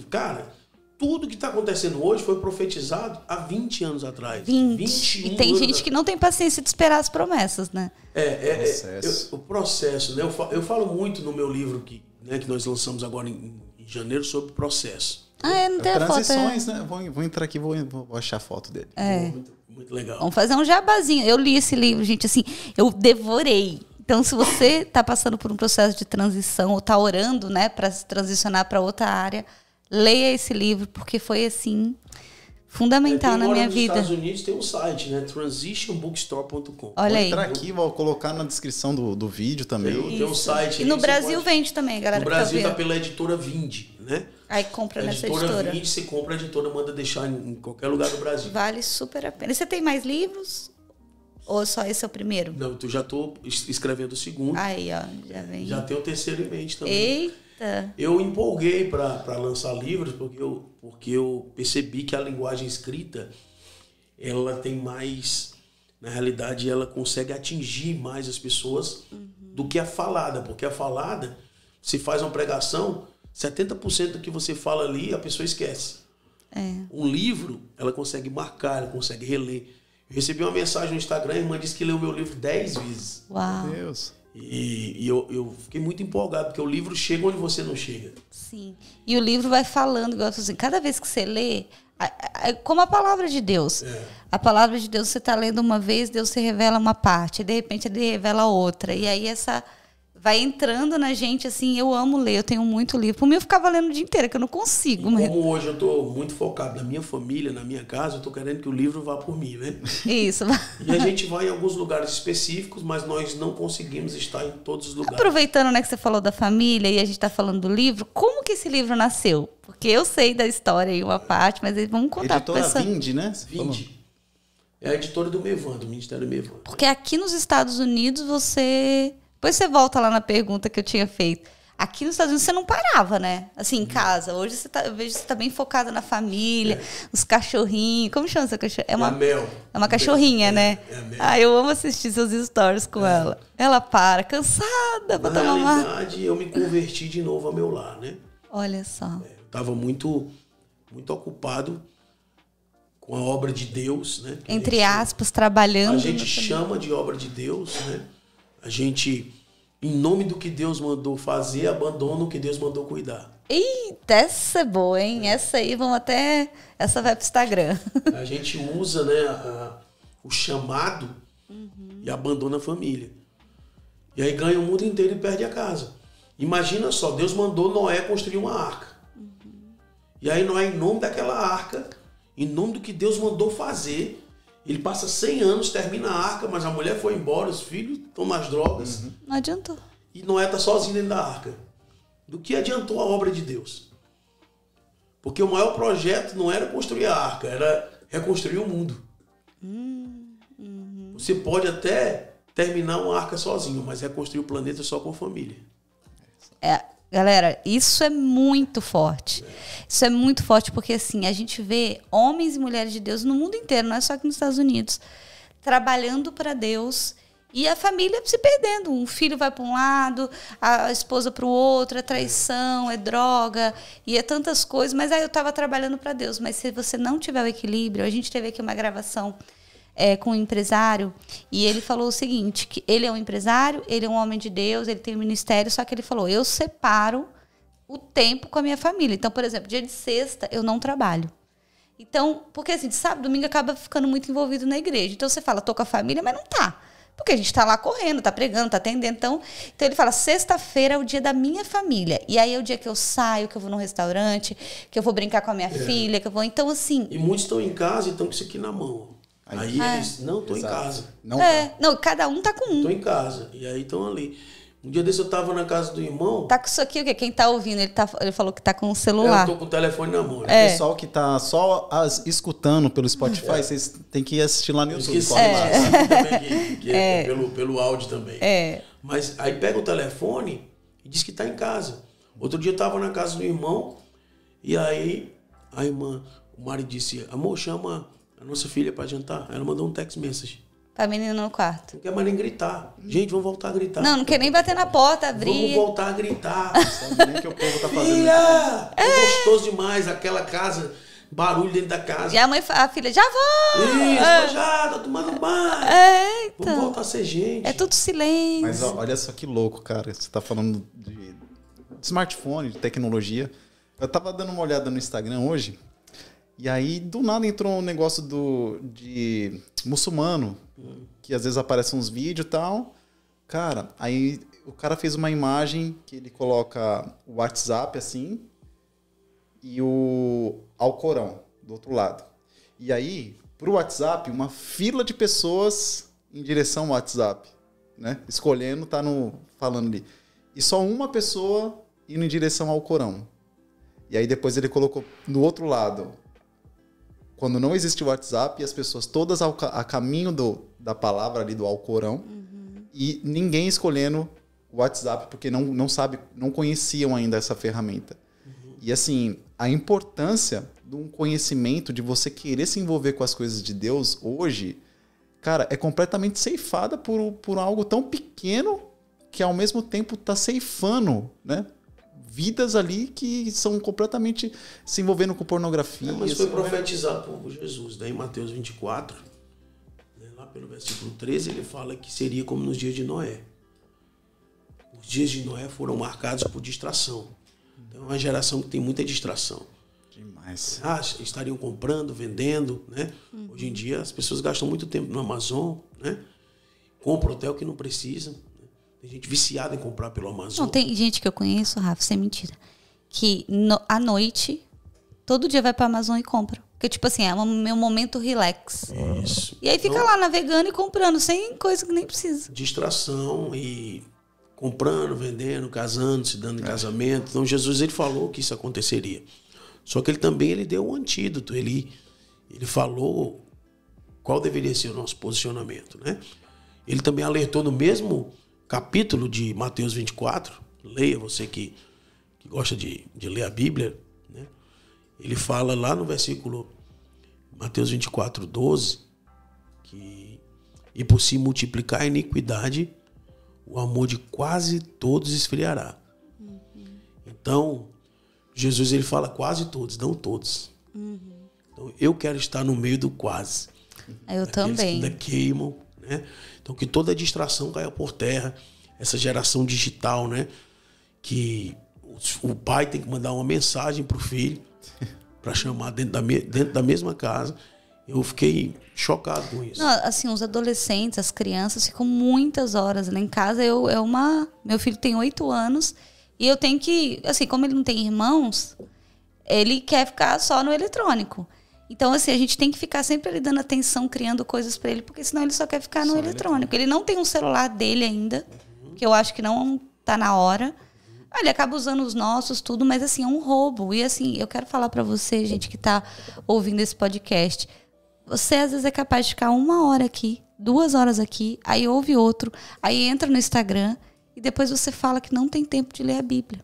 Cara, tudo que está acontecendo hoje foi profetizado há 20 anos atrás.
21 e tem gente que não tem paciência de esperar as promessas, né?
O processo, né? Eu falo muito no meu livro que nós lançamos agora em janeiro sobre processo.
Não tem a foto.
Transições, né? Vou entrar aqui, vou achar a foto dele.
Muito, muito legal.
Vamos fazer um jabazinho. Eu li esse livro, gente, assim, eu devorei. Então, se você está passando por um processo de transição ou está orando, né, para se transicionar para outra área, leia esse livro, porque foi, assim, fundamental na minha vida.
Nos Estados Unidos tem um site, né? transitionbookstore.com.
Olha aí.
Vou entrar aqui, vou colocar na descrição do vídeo também.
Tem um site.
E no Brasil vende também, galera.
No Brasil está pela editora Vinde, né?
Aí compra nessa editora.
Vinde, você compra, a editora manda deixar em qualquer lugar do Brasil.
Vale super a pena. E você tem mais livros? Ou só esse é o primeiro?
Não, eu já tô escrevendo o segundo.
Aí, ó, já vem.
Já tem o terceiro em mente também.
Eita!
Eu empolguei para lançar livros porque eu percebi que a linguagem escrita, ela tem mais... Na realidade, ela consegue atingir mais as pessoas do que a falada. Porque a falada, se faz uma pregação, 70% do que você fala ali, a pessoa esquece. Um livro, ela consegue marcar, ela consegue reler. Eu recebi uma mensagem no Instagram, a irmã disse que leu meu livro 10 vezes.
Uau!
Meu Deus.
E eu fiquei muito empolgado, porque o livro chega onde você não chega.
Sim. E o livro vai falando, igual assim, cada vez que você lê, como a palavra de Deus. A palavra de Deus, você está lendo uma vez, Deus se revela uma parte, e de repente ele revela outra. E aí essa vai entrando na gente, assim, eu amo ler, eu tenho muito livro. Por mim, eu ficava lendo o dia inteiro, que eu não consigo.
Como hoje eu estou muito focado na minha família, na minha casa, eu estou querendo que o livro vá por mim, né?
Isso.
E a gente vai em alguns lugares específicos, mas nós não conseguimos estar em todos os lugares.
Aproveitando, né, que você falou da família e a gente está falando do livro, como que esse livro nasceu? Porque eu sei da história aí, uma parte, mas vamos contar para
Editora Vinde, né? Você falou.
Vinde. É a editora do Mevan, do Ministério Mevando.
Porque aqui nos Estados Unidos você... Depois você volta lá na pergunta que eu tinha feito. Aqui nos Estados Unidos você não parava, né? Assim, em casa. Hoje eu vejo que você tá bem focada na família, os cachorrinhos. Como chama essa cachorrinha?
É a Mel.
É uma cachorrinha, né?
É a Mel.
Ah, eu amo assistir seus stories com ela. Ela cansada pra
Na
tomar uma...
realidade, eu me converti de novo ao meu lar, né?
Olha só.
Eu estava muito ocupado com a obra de Deus, né?
Entre aspas, trabalhando.
A gente chama de obra de Deus, né? A gente, em nome do que Deus mandou fazer, abandona o que Deus mandou cuidar.
Eita, essa é boa, hein? Essa aí, vamos até... Essa vai pro Instagram.
A gente usa, né, o chamado e abandona a família. E aí ganha o mundo inteiro e perde a casa. Imagina só, Deus mandou Noé construir uma arca. E aí Noé, em nome daquela arca, em nome do que Deus mandou fazer... Ele passa 100 anos, termina a arca, mas a mulher foi embora, os filhos tomam as drogas.
Não adiantou.
E Noé está sozinho dentro da arca. Do que adiantou a obra de Deus? Porque o maior projeto não era construir a arca, era reconstruir o mundo. Você pode até terminar uma arca sozinho, mas reconstruir o planeta só com a família.
Galera, isso é muito forte. Isso é muito forte porque, assim, a gente vê homens e mulheres de Deus no mundo inteiro, não é só aqui nos Estados Unidos, trabalhando para Deus e a família se perdendo. Um filho vai para um lado, a esposa para o outro, é traição, é droga, e é tantas coisas. Mas aí eu estava trabalhando para Deus. Mas se você não tiver o equilíbrio, a gente teve aqui uma gravação com um empresário, e ele falou o seguinte, que ele é um empresário, ele é um homem de Deus, ele tem um ministério, só que ele falou, eu separo o tempo com a minha família. Então, por exemplo, dia de sexta eu não trabalho. Então, porque assim, de sábado, domingo acaba ficando muito envolvido na igreja. Então você fala, tô com a família, mas não tá. Porque a gente tá lá correndo, tá pregando, tá atendendo. Então ele fala, sexta-feira é o dia da minha família. E aí é o dia que eu saio, que eu vou num restaurante, que eu vou brincar com a minha filha, que eu vou... Então, assim...
E muitos estão em casa e estão com isso aqui na mão. Aí eles, não, estou em casa.
Não, cada um tá com um.
Estou em casa. E aí estão ali. Um dia desse eu estava na casa do irmão.
Tá com isso aqui, o quê? Quem tá ouvindo, ele falou que tá com o celular.
Eu tô com o telefone na mão.
O pessoal que tá só escutando pelo Spotify, vocês têm que assistir lá no YouTube.
Esqueci também que é pelo áudio também. Mas aí pega o telefone e diz que tá em casa. Outro dia eu estava na casa do irmão e aí a irmã, o marido disse, amor, chama a nossa filha para jantar. Ela mandou um text message.
Pra menina no quarto.
Não quer mais nem gritar. Gente, vamos voltar a gritar.
Não quer nem bater na porta, abrir.
Vamos voltar a gritar.
Sabe nem o que o povo tá fazendo.
Filha! É gostoso demais aquela casa, barulho dentro da casa.
E a filha, já vou!
Isso, já, tá tomando banho.
Então.
Vamos voltar a ser gente.
É tudo silêncio.
Mas olha só que louco, cara. Você tá falando de smartphone, de tecnologia. Eu tava dando uma olhada no Instagram hoje. E aí, do nada, entrou um negócio de muçulmano, que às vezes aparecem uns vídeos e tal. Cara, aí o cara fez uma imagem que ele coloca o WhatsApp assim e o Alcorão do outro lado. E aí, pro WhatsApp, uma fila de pessoas em direção ao WhatsApp, né? Escolhendo, falando ali. E só uma pessoa indo em direção ao Alcorão. E aí depois ele colocou no outro lado quando não existe o WhatsApp, as pessoas todas a caminho da palavra ali do Alcorão, e ninguém escolhendo o WhatsApp porque não conheciam ainda essa ferramenta. E assim, a importância de um conhecimento, de você querer se envolver com as coisas de Deus hoje, cara, é completamente ceifada por algo tão pequeno que ao mesmo tempo está ceifando, né? Vidas ali que são completamente se envolvendo com pornografia.
Mas foi profetizado por Jesus, né? Em Mateus 24, né? Lá pelo versículo 13, ele fala que seria como nos dias de Noé. Os dias de Noé foram marcados por distração. Então é uma geração que tem muita distração.
Demais.
Estariam comprando, vendendo, né? Hoje em dia as pessoas gastam muito tempo no Amazon, né? Compram hotel que não precisa. Tem gente viciada em comprar pelo Amazon.
Não, tem gente que eu conheço, Rafa, sem mentira, que à noite, todo dia vai para Amazon e compra. Porque, tipo assim, é o meu momento relax.
Isso.
E aí fica lá navegando e comprando, sem coisa que nem precisa.
Distração e comprando, vendendo, casando, se dando em casamento. Então, Jesus, ele falou que isso aconteceria. Só que ele deu um antídoto. Ele falou qual deveria ser o nosso posicionamento, né? Ele também alertou no mesmo capítulo de Mateus 24, leia você que gosta de ler a Bíblia, né? Ele fala lá no versículo Mateus 24, 12, que e por se multiplicar a iniquidade, o amor de quase todos esfriará. Então, Jesus ele fala quase todos, não todos. Então, eu quero estar no meio do quase.
Eu também.
Que ainda queimam, né? Então, que toda distração caia por terra. Essa geração digital, né? Que o pai tem que mandar uma mensagem pro filho para chamar dentro da mesma casa. Eu fiquei chocado com isso.
Não, assim, os adolescentes, as crianças ficam muitas horas lá em casa. Meu filho tem 8 anos e eu tenho que... Assim, como ele não tem irmãos, ele quer ficar só no eletrônico. Então, assim, a gente tem que ficar sempre ali dando atenção, criando coisas para ele, porque senão ele só quer ficar no eletrônico. Ele não tem um celular dele ainda, que eu acho que não tá na hora. Ele acaba usando os nossos, tudo, mas, assim, é um roubo. E, assim, eu quero falar para você, gente, que tá ouvindo esse podcast. Você, às vezes, é capaz de ficar 1 hora aqui, 2 horas aqui, aí ouve outro, aí entra no Instagram e depois você fala que não tem tempo de ler a Bíblia.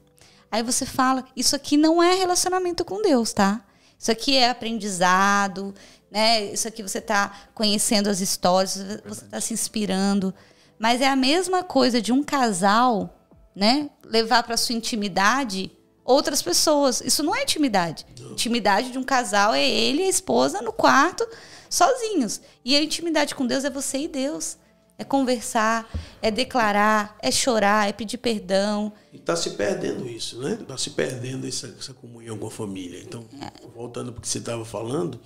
Aí você fala, isso aqui não é relacionamento com Deus, tá? Isso aqui é aprendizado, né? Isso aqui você está conhecendo as histórias, você está se inspirando. Mas é a mesma coisa de um casal, né? Levar para sua intimidade outras pessoas. Isso não é intimidade. Intimidade de um casal é ele e a esposa no quarto, sozinhos. E a intimidade com Deus é você e Deus. É conversar, é declarar, é chorar, é pedir perdão.
E está se perdendo isso, né? Está se perdendo essa comunhão com a família. Então, voltando para o que você estava falando,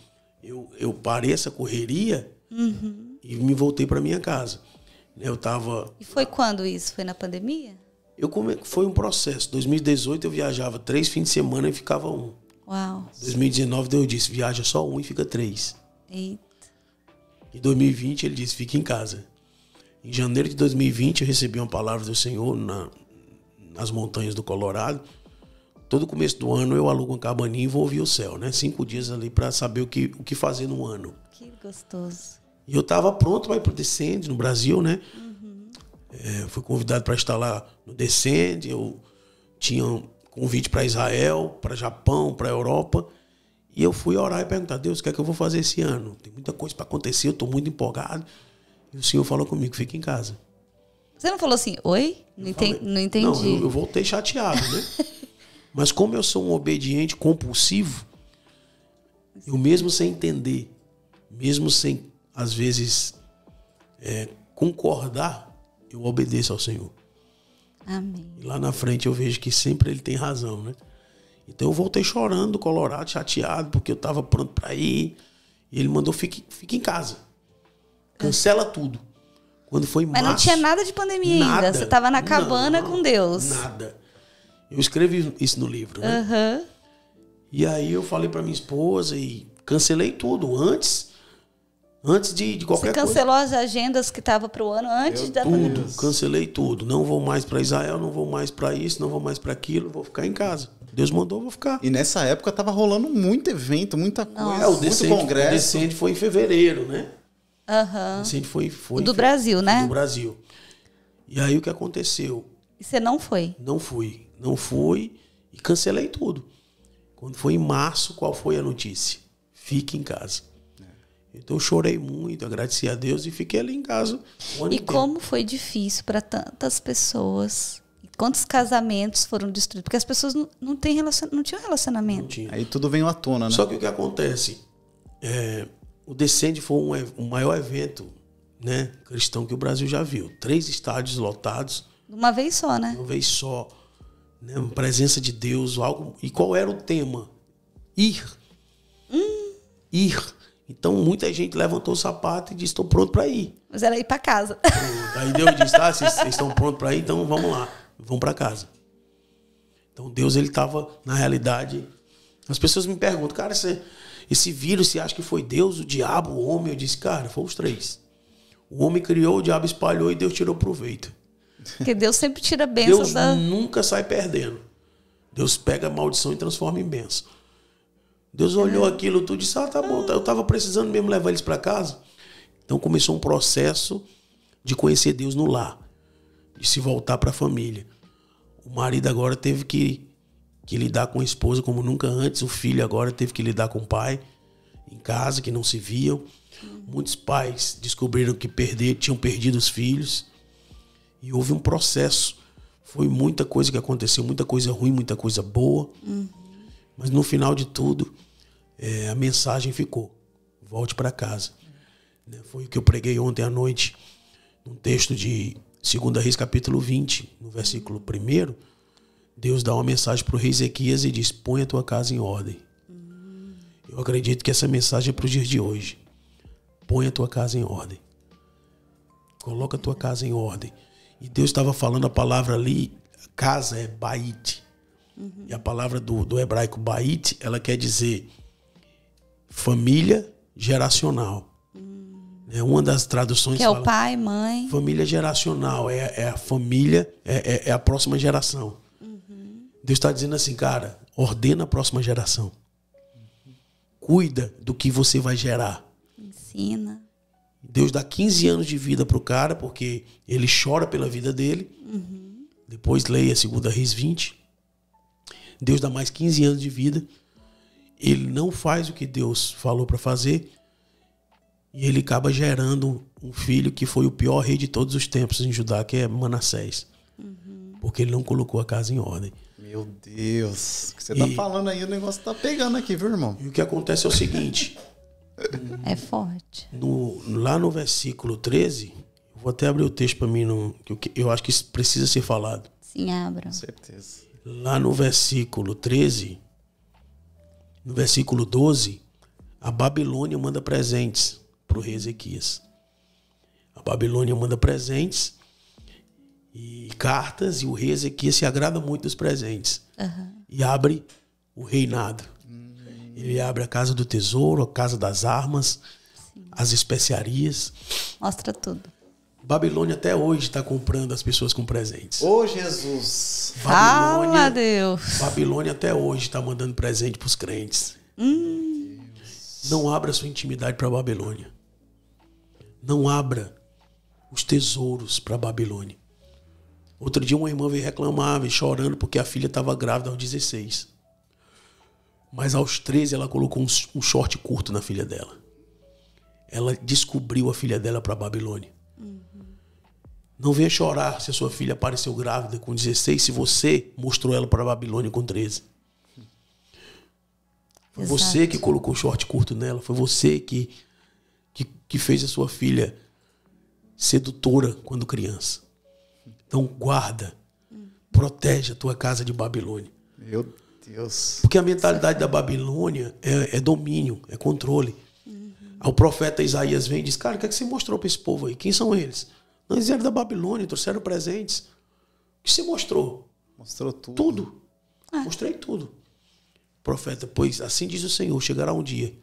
eu parei essa correria e me voltei para minha casa. Eu tava...
E foi quando isso? Foi na pandemia?
Foi um processo. Em 2018 eu viajava 3 fins de semana e ficava 1.
Uau.
Em 2019 Deus disse, viaja só 1 e fica 3.
Eita.
Em 2020 ele disse, fica em casa. Em janeiro de 2020 eu recebi uma palavra do Senhor nas montanhas do Colorado. Todo começo do ano eu alugo uma cabaninha e vou ouvir o céu, né? 5 dias ali para saber o que fazer no ano.
Que gostoso.
E eu estava pronto para ir para o Descende, no Brasil, né? Fui convidado para estar lá no Descende. Eu tinha um convite para Israel, para Japão, para Europa. E eu fui orar e perguntar, Deus, o que é que eu vou fazer esse ano? Tem muita coisa para acontecer, eu estou muito empolgado. E o Senhor falou comigo, fica em casa.
Você não falou assim, oi? Não entendi.
Não, eu voltei chateado, né? Mas como eu sou um obediente compulsivo, eu mesmo sem entender, mesmo sem, às vezes, concordar, eu obedeço ao Senhor.
Amém.
E lá na frente eu vejo que sempre Ele tem razão, né? Então eu voltei chorando, colorado, chateado, porque eu estava pronto para ir. E Ele mandou, fique em casa. Cancela tudo. Quando foi
Mas
março,
não tinha nada de pandemia ainda. Você estava na cabana com Deus.
Nada. Eu escrevi isso no livro, né? E aí eu falei para minha esposa e cancelei tudo. Antes, Antes de qualquer coisa.
Você cancelou as agendas que estavam para o ano antes da pandemia?
Tudo, cancelei tudo. Não vou mais para Israel, não vou mais para isso, não vou mais para aquilo, vou ficar em casa. Deus mandou, vou ficar.
E nessa época tava rolando muito evento, muita coisa,
o
muito
Descende,
congresso.
O Descende foi em fevereiro, né?
Aham.
O Descende foi
O do Brasil, né?
Do Brasil. E aí o que aconteceu?
E você não foi?
Não fui e cancelei tudo. Quando foi em março, qual foi a notícia? Fique em casa. Então eu chorei muito, agradeci a Deus e fiquei ali em casa um ano
E
inteiro.
como foi difícil para tantas pessoas? Quantos casamentos foram destruídos? Porque as pessoas não tinham relacionamento.
Não tinha.
Aí tudo veio à tona, né?
Só que o que acontece? O Descende foi o maior evento, né, cristão que o Brasil já viu. 3 estádios lotados.
De uma vez só, né?
Uma vez só. Né, uma presença de Deus. Algo. E qual era o tema? Ir. Ir. Então muita gente levantou o sapato e disse, estou pronto para ir.
Mas era ir para casa.
Aí Deus disse, vocês estão prontos para ir? Então vamos lá. Vão para casa. Então Deus, ele estava, na realidade... As pessoas me perguntam, cara, esse vírus, você acha que foi Deus, o diabo, o homem? Eu disse, cara, foi os 3. O homem criou, o diabo espalhou e Deus tirou proveito.
Porque Deus sempre tira bênçãos
Deus nunca sai perdendo. Deus pega a maldição e transforma em bênção. Deus olhou aquilo tudo e disse, tá bom, eu estava precisando mesmo levar eles para casa. Então começou um processo de conhecer Deus no lar, de se voltar para a família. O marido agora teve que lidar com a esposa como nunca antes. O filho agora teve que lidar com o pai em casa, que não se viam. Muitos pais descobriram que tinham perdido os filhos. E houve um processo. Foi muita coisa que aconteceu, muita coisa ruim, muita coisa boa. Mas no final de tudo, a mensagem ficou. Volte para casa. Foi o que eu preguei ontem à noite, num texto de 2 Reis, capítulo 20, no versículo 1. Deus dá uma mensagem para o rei Ezequias e diz, põe a tua casa em ordem. Eu acredito que essa mensagem é para os dias de hoje. Põe a tua casa em ordem. Coloca a tua casa em ordem. E Deus estava falando a palavra ali, casa é Bait. E a palavra do hebraico Bait, ela quer dizer família geracional. Uma das traduções
que é o pai, mãe.
Família geracional, é a família, é a próxima geração. Deus está dizendo assim, cara, ordena a próxima geração. Cuida do que você vai gerar.
Ensina.
Deus dá 15 anos de vida pro cara, porque ele chora pela vida dele. Depois leia 2 Reis 20. Deus dá mais 15 anos de vida. Ele não faz o que Deus falou para fazer. E ele acaba gerando um filho que foi o pior rei de todos os tempos em Judá, que é Manassés. Porque ele não colocou a casa em ordem.
Meu Deus. O que você tá falando aí, o negócio tá pegando aqui, viu, irmão?
E o que acontece é o seguinte.
É forte.
Lá no versículo 13, eu vou até abrir o texto para mim, que eu acho que isso precisa ser falado.
Sim, abra.
Com certeza.
Lá no versículo 13, no versículo 12, a Babilônia manda presentes para o rei Ezequias. A Babilônia manda presentes e cartas, e o rei Ezequias se agrada muito dos presentes. E abre o reinado. Ele abre a casa do tesouro, a casa das armas, as especiarias.
Mostra tudo.
Babilônia até hoje está comprando as pessoas com presentes.
Ô, Jesus!
Fala, Deus!
Babilônia até hoje está mandando presente para os crentes. Não abra sua intimidade para a Babilônia. Não abra os tesouros para a Babilônia. Outro dia uma irmã veio reclamar, veio chorando porque a filha estava grávida aos 16. Mas aos 13 ela colocou um short curto na filha dela. Ela descobriu a filha dela para a Babilônia. Não venha chorar se a sua filha apareceu grávida com 16, se você mostrou ela para a Babilônia com 13. Foi você que colocou o short curto nela. Foi você que fez a sua filha sedutora quando criança. Então guarda, protege a tua casa de Babilônia.
Meu Deus.
Porque a mentalidade da Babilônia é domínio, é controle. O profeta Isaías vem e diz, cara, o que é que você mostrou para esse povo aí? Quem são eles? Não, eles eram da Babilônia, trouxeram presentes. O que você mostrou?
Mostrou tudo.
Tudo. Mostrei tudo. Profeta, pois assim diz o Senhor, chegará um dia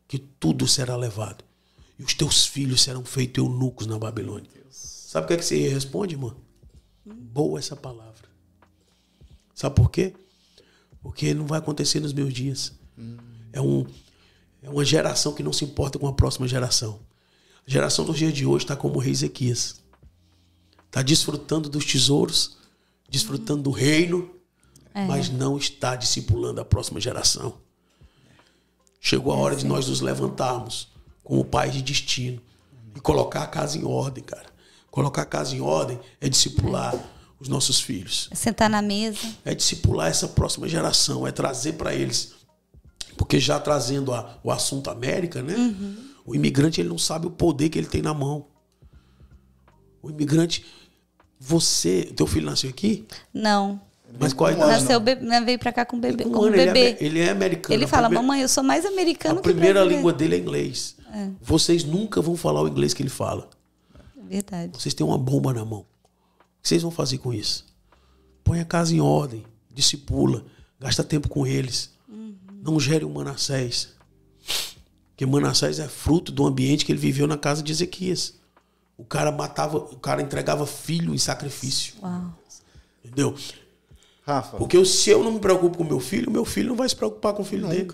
que tudo será levado. e os teus filhos serão feitos eunucos na Babilônia. Sabe o que é que você responde, irmã? Boa essa palavra. Sabe por quê? Porque não vai acontecer nos meus dias. É uma geração que não se importa com a próxima geração. A geração dos dias de hoje está como o rei Ezequias. Está desfrutando dos tesouros, desfrutando do reino, mas não está discipulando a próxima geração. Chegou a hora de nós nos levantarmos como pais de destino e colocar a casa em ordem, cara. Colocar a casa em ordem é discipular os nossos filhos.
É sentar na mesa.
É discipular essa próxima geração, é trazer para eles. Porque já trazendo o assunto América, né? O imigrante, ele não sabe o poder que ele tem na mão. O imigrante... Teu filho nasceu aqui?
não.
Mas qual a idade?
Veio pra cá com bebê.
Com
Como
um ano,
bebê.
ele é americano.
Ele fala, mamãe, eu sou mais americano que
A primeira
brasileiro.
língua dele é inglês. Vocês nunca vão falar o inglês que ele fala.
Verdade.
Vocês têm uma bomba na mão. O que vocês vão fazer com isso? Põe a casa em ordem, discipula, gasta tempo com eles. Não gere um Manassés. Porque Manassés é fruto do ambiente que ele viveu na casa de Ezequias. O cara entregava filho em sacrifício.
Uau.
Entendeu?
Rafa,
Porque se eu não me preocupo com meu filho não vai se preocupar com o filho dele.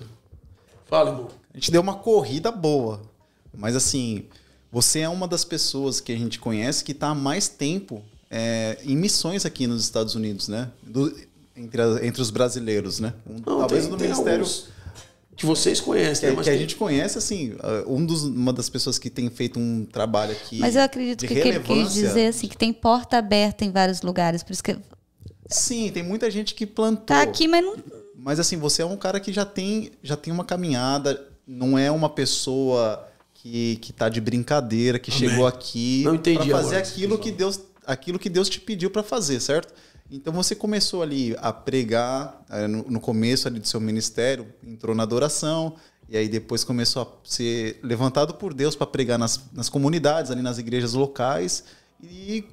Fala, irmão.
a gente deu uma corrida boa. Mas assim, você é uma das pessoas que a gente conhece que está há mais tempo em missões aqui nos Estados Unidos, né? Entre os brasileiros, né? Talvez no ministério...
Que vocês conhecem, né?
Que a gente conhece, assim, uma das pessoas que tem feito um trabalho aqui.
Mas eu acredito que ele quis dizer assim, que tem porta aberta em vários lugares. Por isso que...
Sim, tem muita gente que plantou.
Tá aqui, mas não...
Mas assim, você é um cara que já tem uma caminhada, não é uma pessoa que tá de brincadeira, que chegou aqui para fazer aquilo que Deus te pediu para fazer, certo? Então você começou ali a pregar no começo ali do seu ministério, entrou na adoração, e aí depois começou a ser levantado por Deus para pregar nas comunidades, ali nas igrejas locais, e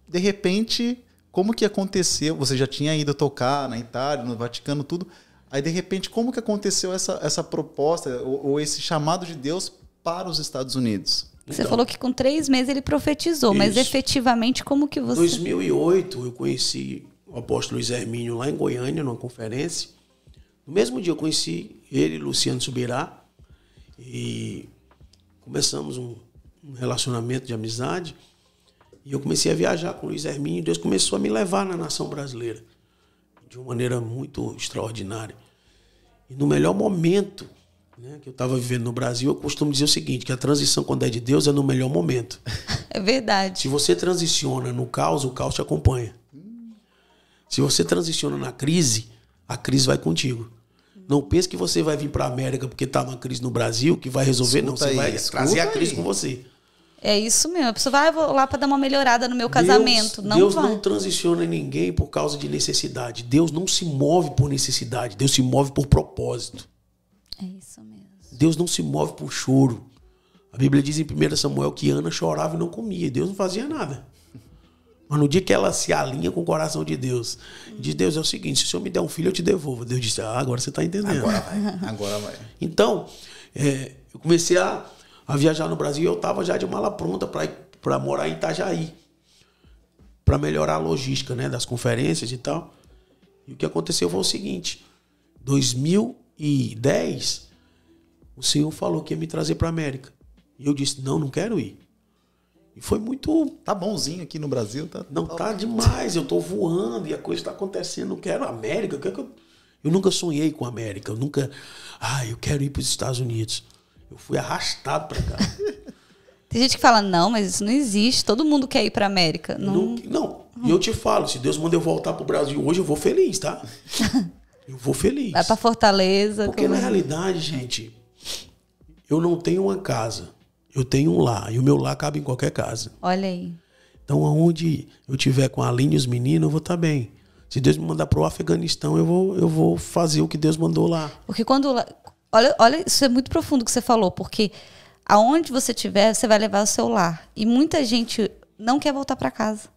de repente, como que aconteceu? Você já tinha ido tocar na Itália, no Vaticano, tudo, aí de repente, como que aconteceu essa proposta, ou esse chamado de Deus para os Estados Unidos?
Você falou que com 3 meses ele profetizou, mas efetivamente como que você...
Em 2008 eu conheci o apóstolo Luiz Hermínio lá em Goiânia, numa conferência. No mesmo dia eu conheci ele e Luciano Subirá e começamos um relacionamento de amizade e eu comecei a viajar com o Luiz Hermínio e Deus começou a me levar na nação brasileira de uma maneira muito extraordinária. E no melhor momento, né, que eu estava vivendo no Brasil, eu costumo dizer o seguinte, que a transição, quando é de Deus, é no melhor momento.
É verdade.
Se você transiciona no caos, o caos te acompanha. Se você transiciona na crise, a crise vai contigo. Não pense que você vai vir para a América porque está uma crise no Brasil, que vai resolver. Não, você vai trazer a crise com você.
É isso mesmo. A pessoa vai, vou lá para dar uma melhorada no meu casamento.
Deus não transiciona ninguém por causa de necessidade. Deus não se move por necessidade. Deus se move por propósito.
É isso mesmo.
Deus não se move por choro. A Bíblia diz em 1 Samuel que Ana chorava e não comia. Deus não fazia nada. Mas no dia que ela se alinha com o coração de Deus, diz, Deus, é o seguinte, se o Senhor me der um filho, eu te devolvo. Deus disse, agora você está entendendo.
Agora vai.
Então, eu comecei a viajar no Brasil e eu estava já de mala pronta para morar em Itajaí, para melhorar a logística, né, das conferências e tal. E o que aconteceu foi o seguinte, 2010, o Senhor falou que ia me trazer para a América. E eu disse, não quero ir. E foi muito...
Tá bonzinho aqui no Brasil.
Tá demais. Eu tô voando e a coisa está acontecendo. Eu quero a América. Eu nunca sonhei com a América. Eu quero ir para os Estados Unidos. Eu fui arrastado para cá.
Tem gente que fala, não, mas isso não existe. Todo mundo quer ir para a América. Não.
E eu te falo, se Deus manda eu voltar para o Brasil hoje, eu vou feliz, tá? Eu vou feliz.
Vai para Fortaleza.
Porque na realidade, gente, eu não tenho uma casa. Eu tenho um lar, e o meu lar cabe em qualquer casa.
Olha aí.
Então, aonde eu tiver com a Aline e os meninos, eu vou estar bem. Se Deus me mandar para o Afeganistão, eu vou fazer o que Deus mandou lá.
Porque quando... Olha, isso é muito profundo o que você falou, porque aonde você estiver, você vai levar o seu lar. E muita gente não quer voltar para casa.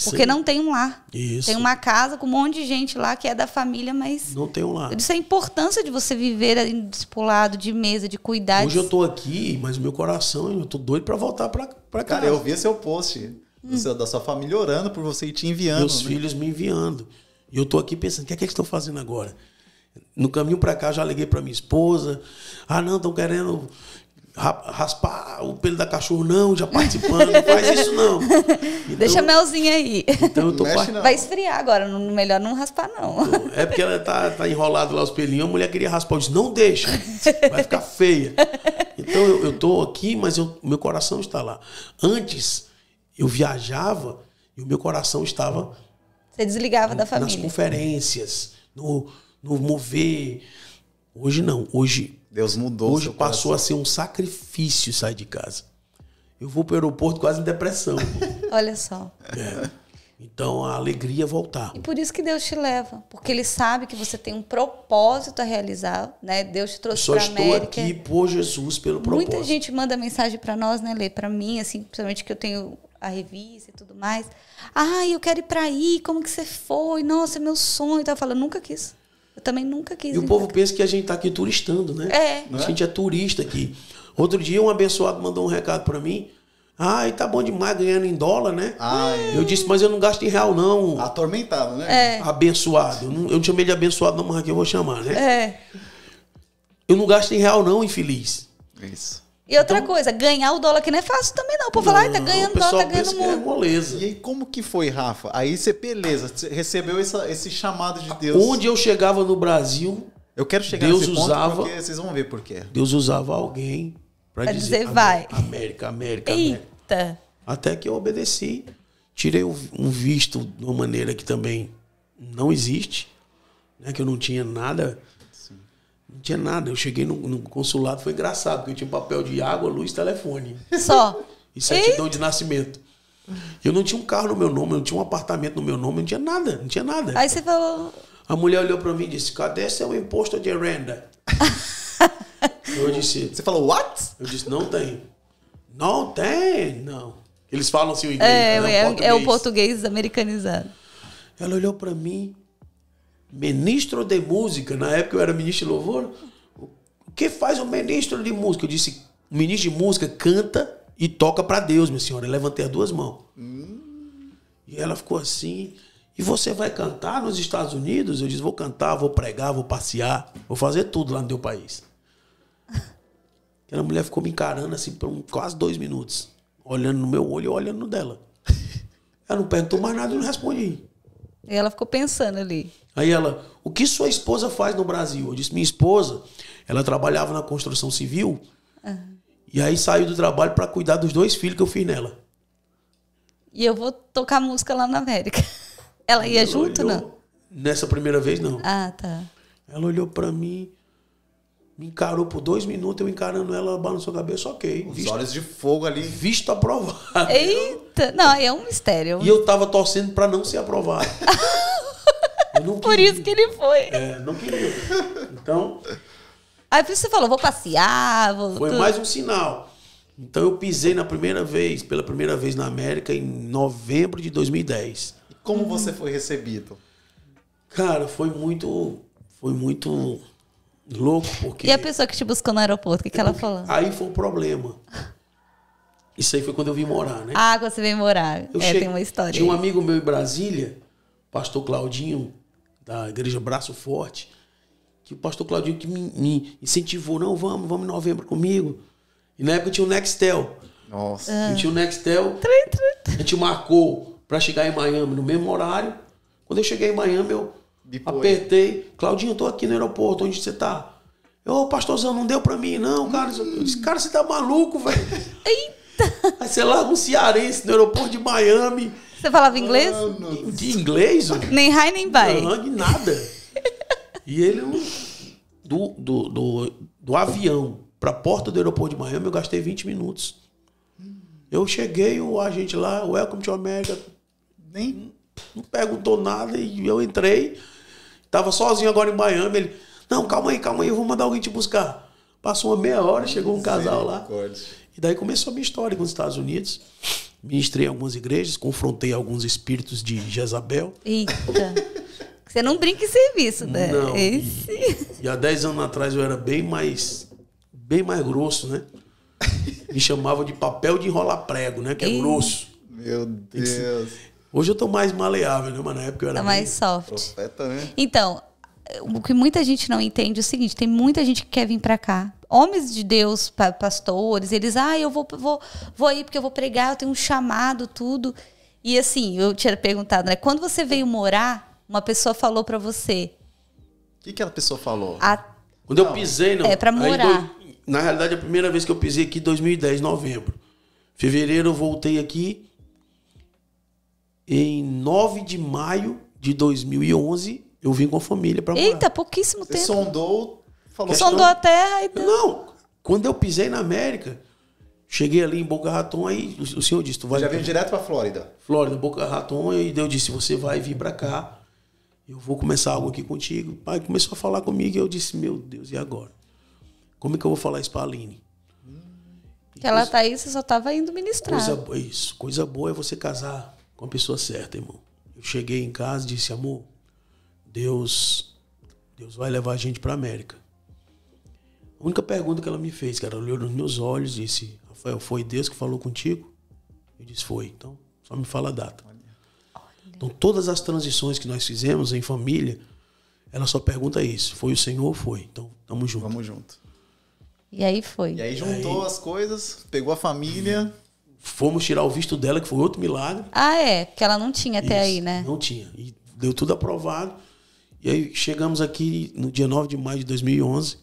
Porque não tem um lar.
Isso.
Tem uma casa com um monte de gente lá que é da família, mas...
Não tem um lar.
Eu disse a importância de você viver discipulado, de mesa, de cuidar.
Hoje eu tô aqui, mas o meu coração, eu tô doido pra voltar pra casa.
Cara, eu vi seu post da sua família orando por você e te enviando.
Meus filhos me enviando. E eu tô aqui pensando, o que é que eles estão fazendo agora? No caminho pra cá, já liguei pra minha esposa. Ah, não, estão querendo raspar o pelo da cachorro. Não, já participando. Não faz isso, não. Então,
deixa a melzinha aí.
Então eu tô
Vai esfriar agora, melhor não raspar, não.
É porque ela tá enrolado lá os pelinhos. A mulher queria raspar. Eu disse, não deixa. Vai ficar feia. Então eu tô aqui, mas meu coração está lá. Antes, eu viajava e o meu coração estava...
Você desligava da família.
Nas conferências, no mover. Hoje não. Hoje
Deus mudou.
Hoje passou a ser um sacrifício sair de casa. Eu vou para o aeroporto quase em depressão.
Olha só.
Então a alegria é voltar.
E por isso que Deus te leva. Porque Ele sabe que você tem um propósito a realizar. Né? Deus te trouxe para a América.
Só estou aqui por Jesus, pelo propósito.
Muita gente manda mensagem para nós, né, Lê? Para mim, assim, principalmente que eu tenho a revista e tudo mais. Ah, eu quero ir para aí. Como que você foi? Nossa, é meu sonho. Eu falo, nunca quis. Eu também nunca quis.
E o povo pensa que a gente está aqui turistando, né? A gente é turista aqui. Outro dia um abençoado mandou um recado para mim. Ai, tá bom demais ganhando em dólar, né? Eu disse, mas eu não gasto em real, não.
Atormentado, né?
Abençoado. Eu não chamei de abençoado, não, mas aqui eu vou chamar, né? Eu não gasto em real, não, infeliz.
Isso.
E outra coisa, ganhar o dólar aqui não é fácil também, não. O povo fala, tá ganhando dólar, tá ganhando muito.
É moleza.
E aí, como que foi, Rafa? Aí você, beleza, você recebeu esse chamado de Deus.
Onde eu chegava no Brasil,
eu quero chegar
Deus
nesse ponto
usava,
porque vocês vão ver por quê.
Deus usava alguém para dizer
vai.
América.
Eita.
Até que eu obedeci. Tirei um visto de uma maneira que também não existe, né? Que eu não tinha nada. Não tinha nada. Eu cheguei no consulado, foi engraçado, porque eu tinha papel de água, luz, telefone.
Só.
E certidão de nascimento. Eu não tinha um carro no meu nome, eu não tinha um apartamento no meu nome, não tinha nada, não tinha nada.
Aí você falou...
A mulher olhou pra mim e disse, cadê seu imposto de renda? Eu disse...
Você falou, what?
Eu disse, não tem. Não tem, não. Eles falam assim o inglês.
É o português americanizado.
Ela olhou pra mim, ministro de música, na época eu era ministro de louvor. O que faz o ministro de música? Eu disse, o ministro de música canta e toca pra Deus, minha senhora. Eu levantei as duas mãos. E ela ficou assim, e você vai cantar nos Estados Unidos? Eu disse, vou cantar, vou pregar, vou passear, vou fazer tudo lá no teu país. Aquela mulher ficou me encarando assim por quase 2 minutos, olhando no meu olho e olhando no dela. Ela não perguntou mais nada e não respondi.
E ela ficou pensando ali.
Aí ela, o que sua esposa faz no Brasil? Eu disse, minha esposa, ela trabalhava na construção civil e aí saiu do trabalho para cuidar dos 2 filhos que eu fiz nela.
E eu vou tocar música lá na América. Ela ia junto, não?
Nessa primeira vez, não.
Ah, tá.
Ela olhou para mim, me encarou por 2 minutos, eu encarando ela, ela balançou a cabeça, ok.
Os olhos de fogo ali.
Visto aprovado.
Eita! Não, aí é um mistério.
E eu tava torcendo para não ser aprovado. Eu não
Por isso que ele foi.
Não queria. Então...
Aí por isso você falou, vou passear,
Foi mais um sinal. Então eu pisei pela primeira vez na América em novembro de 2010.
E como você foi recebido?
Cara, foi muito louco, porque...
E a pessoa que te buscou no aeroporto, o que ela falou?
Aí foi um problema. Isso aí foi quando eu vim morar, né?
Ah, quando você veio morar. Tem uma história.
Tinha um amigo meu em Brasília, pastor Claudinho, da igreja Braço Forte, que o pastor Claudinho que me incentivou, não, vamos em novembro comigo. E na época eu tinha o Nextel.
Nossa.
Eu tinha o Nextel. A gente marcou para chegar em Miami no mesmo horário. Quando eu cheguei em Miami, eu apertei. Claudinho, eu tô aqui no aeroporto, onde você tá? Ô, pastorzão, não deu para mim, não, cara. Eu disse, cara, você tá maluco, velho?
Eita!
Aí você larga um cearense no aeroporto de Miami.
Você falava inglês?
De inglês?
Nem hi, nem bye.
Não, de nada. E ele, do avião para a porta do aeroporto de Miami, eu gastei 20 minutos. Eu cheguei, o agente lá, welcome to America, nem não perguntou nada e eu entrei. Tava sozinho agora em Miami. Ele, não, calma aí, eu vou mandar alguém te buscar. Passou uma meia hora, chegou um casal lá. E daí começou a minha história com os Estados Unidos. Ministrei em algumas igrejas, confrontei alguns espíritos de Jezabel.
Eita. Você não brinca em serviço, né?
Não.
Esse...
E há 10 anos atrás eu era bem mais grosso, né? Me chamavam de papel de enrolar prego, né? Que é grosso.
Meu Deus.
Hoje eu tô mais maleável, né? Mas na época eu era
Tá mais soft.
Profeta, né?
Então, o que muita gente não entende é o seguinte, tem muita gente que quer vir pra cá. Homens de Deus, pastores, eles, eu vou ir porque eu vou pregar, eu tenho um chamado, tudo. E assim, eu tinha perguntado, né? Quando você veio morar, uma pessoa falou pra você...
O que aquela pessoa falou?
Quando eu pisei, não.
É, pra morar.
Na realidade, a primeira vez que eu pisei aqui, 2010, novembro. Fevereiro, eu voltei aqui. Em 9 de maio de 2011, eu vim com a família pra morar.
Eita, pouquíssimo
Você
tempo.
sondou, falou...
Sondou a terra e...
Não, quando eu pisei na América, cheguei ali em Boca Raton, aí o senhor disse, tu vai...
Já veio direto pra Flórida?
Flórida, Boca Raton, e Deus disse, você vai vir pra cá, eu vou começar algo aqui contigo. O pai começou a falar comigo e eu disse, meu Deus, e agora? Como é que eu vou falar isso pra Aline?
Que ela tá aí, você só tava indo ministrar.
Coisa boa é você casar com a pessoa certa, irmão. Eu cheguei em casa e disse, amor, Deus vai levar a gente pra América. A única pergunta que ela me fez, que ela olhou nos meus olhos e disse, Rafael, foi Deus que falou contigo? Eu disse, foi. Então, só me fala a data. Então, todas as transições que nós fizemos em família, ela só pergunta isso. Foi o Senhor ou foi? Então, tamo junto.
Vamos junto.
E aí foi.
E aí juntou as coisas, pegou a família...
Fomos tirar o visto dela, que foi outro milagre.
Porque ela não tinha até aí, né?
Não tinha. E deu tudo aprovado. E aí chegamos aqui no dia 9 de maio de 2011.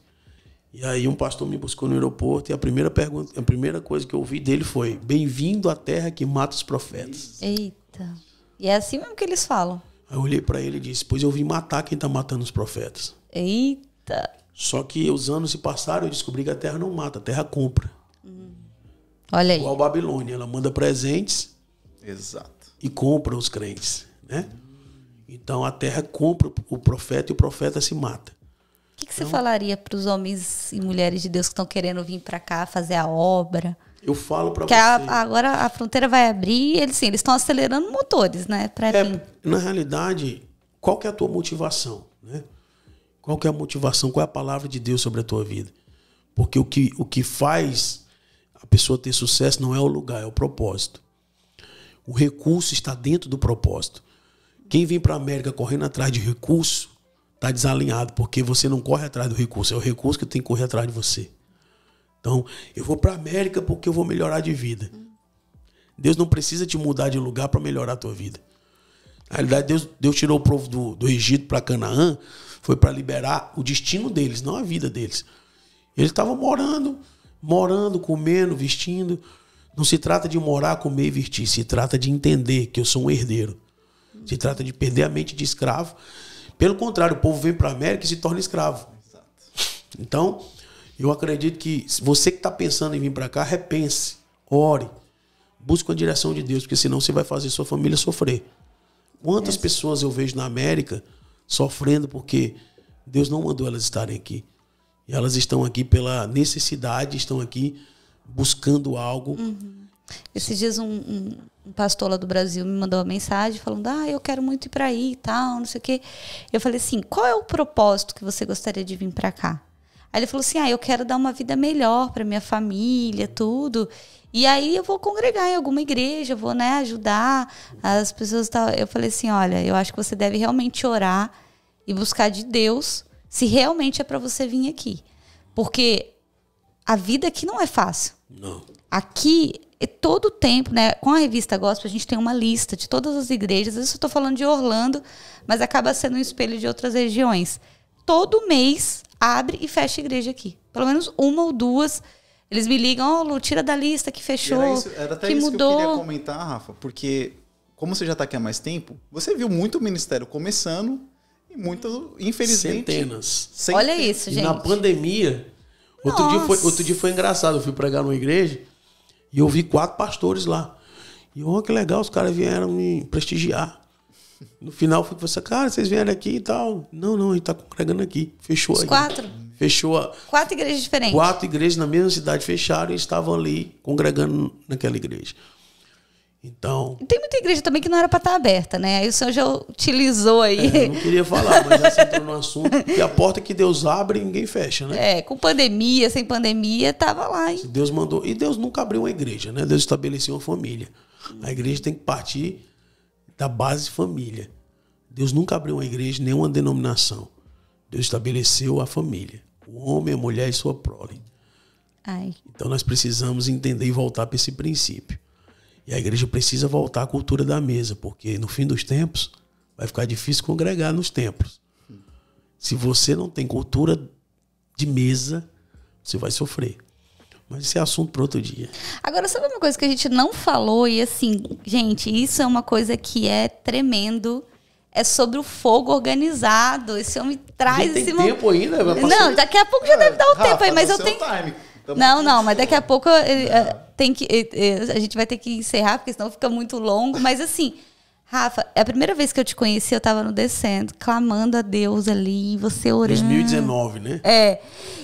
E aí um pastor me buscou no aeroporto e a primeira coisa que eu ouvi dele foi: bem-vindo à terra que mata os profetas.
Eita. E é assim mesmo que eles falam.
Aí eu olhei para ele e disse: pois eu vim matar quem tá matando os profetas.
Eita.
Só que os anos se passaram e eu descobri que a terra não mata, a terra compra.
Olha aí.
Igual a Babilônia, ela manda presentes.
Exato.
E compra os crentes, né? Então a terra compra o profeta e o profeta se mata.
O que você falaria para os homens e mulheres de Deus que estão querendo vir para cá fazer a obra?
Eu falo para
você.
você...
Agora a fronteira vai abrir e eles estão acelerando motores, né?
Na realidade, qual que é a tua motivação, né? Qual que é a motivação? Qual é a palavra de Deus sobre a tua vida? Porque o que faz a pessoa ter sucesso não é o lugar, é o propósito. O recurso está dentro do propósito. Quem vem para a América correndo atrás de recurso está desalinhado, porque você não corre atrás do recurso, é o recurso que tem que correr atrás de você. Então, eu vou para a América porque eu vou melhorar de vida. Deus não precisa te mudar de lugar para melhorar a tua vida. Na realidade, Deus tirou o povo do Egito para Canaã, foi para liberar o destino deles, não a vida deles. Eles estavam morando, comendo, vestindo. Não se trata de morar, comer e vestir. Se trata de entender que eu sou um herdeiro. Se trata de perder a mente de escravo. Pelo contrário, o povo vem para a América e se torna escravo.
Exato.
Então, eu acredito que você que está pensando em vir para cá, repense, ore, busque a direção de Deus, porque senão você vai fazer sua família sofrer. Quantas pessoas eu vejo na América sofrendo porque Deus não mandou elas estarem aqui. E elas estão aqui pela necessidade, estão aqui buscando algo.
Esses dias um pastor lá do Brasil me mandou uma mensagem falando: eu quero muito ir para aí e tal, não sei o quê. Eu falei assim: qual é o propósito que você gostaria de vir para cá? Aí ele falou assim: eu quero dar uma vida melhor para minha família, tudo. E aí eu vou congregar em alguma igreja, vou, ajudar as pessoas. Tal. Eu falei assim: olha, eu acho que você deve realmente orar e buscar de Deus se realmente é para você vir aqui. Porque a vida aqui não é fácil.
Não.
Aqui, todo o tempo, com a revista Gospel, a gente tem uma lista de todas as igrejas. Às vezes eu estou falando de Orlando, mas acaba sendo um espelho de outras regiões. Todo mês abre e fecha igreja aqui. Pelo menos uma ou duas. Eles me ligam: Lu, tira da lista que fechou,
era até
que
isso
mudou.
Que eu queria comentar, Rafa, porque como você já está aqui há mais tempo, você viu muito ministério começando e muito, infelizmente...
Centenas.
Olha isso, gente.
E na pandemia, outro dia foi engraçado. Eu fui pregar numa igreja e eu vi 4 pastores lá. E que legal, os caras vieram me prestigiar. No final, eu fui com você: cara, vocês vieram aqui e tal. Não, a gente tá congregando aqui. Fechou aí.
4?
Fechou
4 igrejas diferentes.
4 igrejas na mesma cidade fecharam e estavam ali congregando naquela igreja. Então...
E tem muita igreja também que não era para estar aberta, né? Aí o senhor já utilizou aí.
Eu não queria falar, mas já se entrou no assunto. Que a porta que Deus abre, ninguém fecha, né?
Com pandemia, sem pandemia, tava lá. Hein?
Deus mandou. E Deus nunca abriu uma igreja, né? Deus estabeleceu uma família. A igreja tem que partir da base família. Deus nunca abriu uma igreja, nenhuma denominação. Deus estabeleceu a família. O homem, a mulher e sua prole. Então nós precisamos entender e voltar para esse princípio. E a igreja precisa voltar à cultura da mesa, porque no fim dos tempos vai ficar difícil congregar nos templos. Se você não tem cultura de mesa, você vai sofrer. Mas esse é assunto para outro dia.
Agora, sabe uma coisa que a gente não falou? E assim, gente, isso é uma coisa que é tremendo. É sobre o fogo organizado. Esse homem traz
tem
esse
tempo ainda?
Não, daqui a pouco já deve dar o tempo aí, mas eu tenho... Não, mas daqui a pouco a gente vai ter que encerrar, porque senão fica muito longo. Mas assim, Rafa, é a primeira vez que eu te conheci, eu tava no Descendo, clamando a Deus ali, você orando.
2019, né?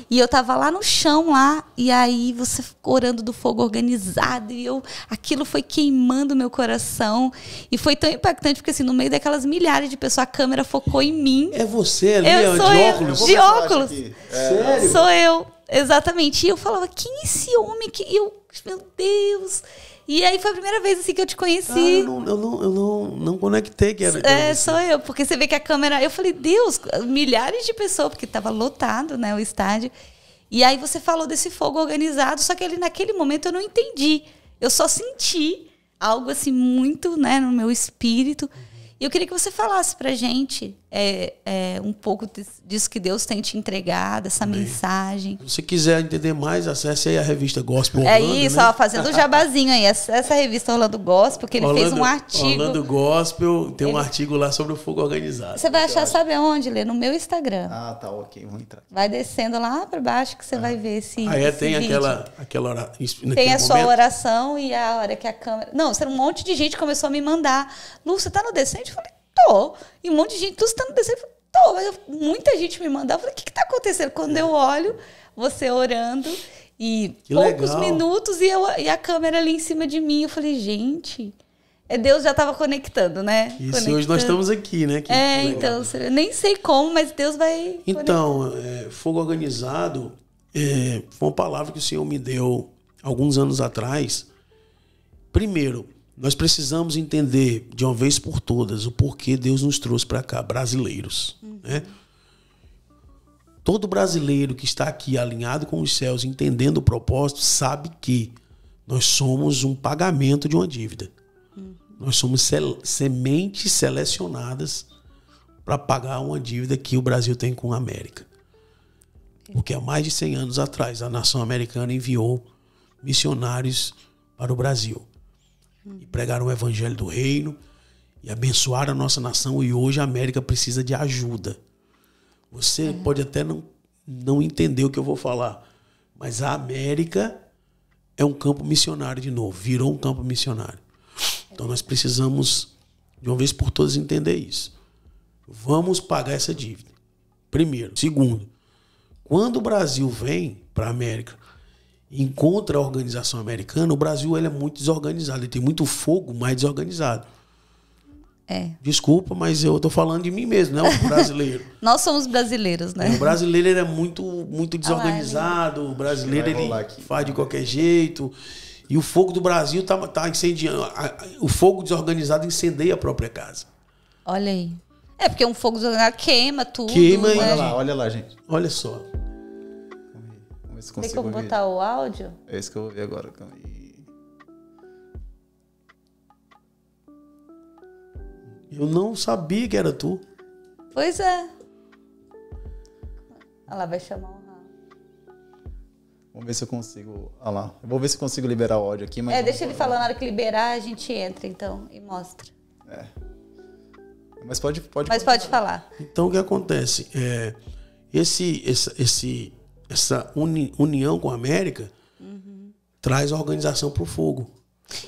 E eu tava lá no chão, lá, e aí você orando do fogo organizado, e aquilo foi queimando meu coração. E foi tão impactante, porque assim, no meio daquelas milhares de pessoas, a câmera focou em mim.
É você ali,
óculos? De óculos.
Sério?
Sou eu. Exatamente. E eu falava, quem é esse homem? Meu Deus. E aí foi a primeira vez assim que eu te conheci.
Eu não conectei que era.
Sou eu. Porque você vê que a câmera... Eu falei, Deus, milhares de pessoas, porque estava lotado, né, o estádio. E aí você falou desse fogo organizado, só que naquele momento eu não entendi. Eu só senti algo assim muito, né, no meu espírito. E eu queria que você falasse pra gente um pouco disso que Deus tem te entregado, essa mensagem.
Se você quiser entender mais, acesse aí a revista Gospel
Orlando.
É isso,
né? Ó, fazendo um jabazinho aí. Essa revista Orlando Gospel, que ele fez um artigo.
Orlando Gospel, tem um artigo lá sobre o fogo organizado.
Você vai achar, sabe aonde, Lê? No meu Instagram.
Ah, tá, ok, vamos entrar.
Vai descendo lá pra baixo que você vai ver esse
tem
vídeo.
aquela oração.
Tem a sua oração e a hora que a câmera... Não, um monte de gente começou a me mandar. Lu, você tá no Descende? Eu falei, tô. E um monte de gente, tu está no Descende? Eu falei, tô. Mas muita gente me mandava. Eu falei, o que tá acontecendo? Quando eu olho, você orando e
que
poucos
legal.
minutos e a câmera ali em cima de mim. Eu falei, gente... Deus já estava conectando, né?
Isso, hoje nós estamos aqui, né?
Então, eu nem sei como, mas Deus vai...
Então, fogo organizado foi uma palavra que o Senhor me deu alguns anos atrás. Primeiro, nós precisamos entender de uma vez por todas o porquê Deus nos trouxe para cá, brasileiros. Né? Todo brasileiro que está aqui alinhado com os céus, entendendo o propósito, sabe que nós somos um pagamento de uma dívida. Nós somos sementes selecionadas para pagar uma dívida que o Brasil tem com a América. Porque há mais de 100 anos atrás, a nação americana enviou missionários para o Brasil. E pregaram o evangelho do reino e abençoaram a nossa nação. E hoje a América precisa de ajuda. Você pode até não entender o que eu vou falar, mas a América é um campo missionário de novo. Virou um campo missionário. Então nós precisamos, de uma vez por todas, entender isso. Vamos pagar essa dívida. Primeiro. Segundo, quando o Brasil vem para a América e encontra a organização americana, o Brasil ele é muito desorganizado. Ele tem muito fogo, mais desorganizado. Desculpa, mas eu estou falando de mim mesmo, né? O brasileiro.
Nós somos brasileiros, né?
O brasileiro ele é muito desorganizado. O brasileiro ele faz de qualquer jeito. E o fogo do Brasil tá incendiando. O fogo desorganizado incendeia a própria casa.
Olha aí. Porque um fogo desorganizado queima tudo.
Queima,
né?
Olha lá, gente.
Olha só.
Vamos ver se
Tem
consigo
como
ver.
botar o áudio?
É isso que eu vou ver agora. Calma aí.
Eu não sabia que era tu.
Pois é. Olha lá, vai chamar o Rafa.
Vamos ver se eu consigo... Olha lá. Eu vou ver se eu consigo liberar o áudio aqui. Mas
deixa ele falar, na hora que liberar, a gente entra, então, e mostra.
Mas pode
falar.
Então, o que acontece? Essa união com a América traz a organização para o fogo.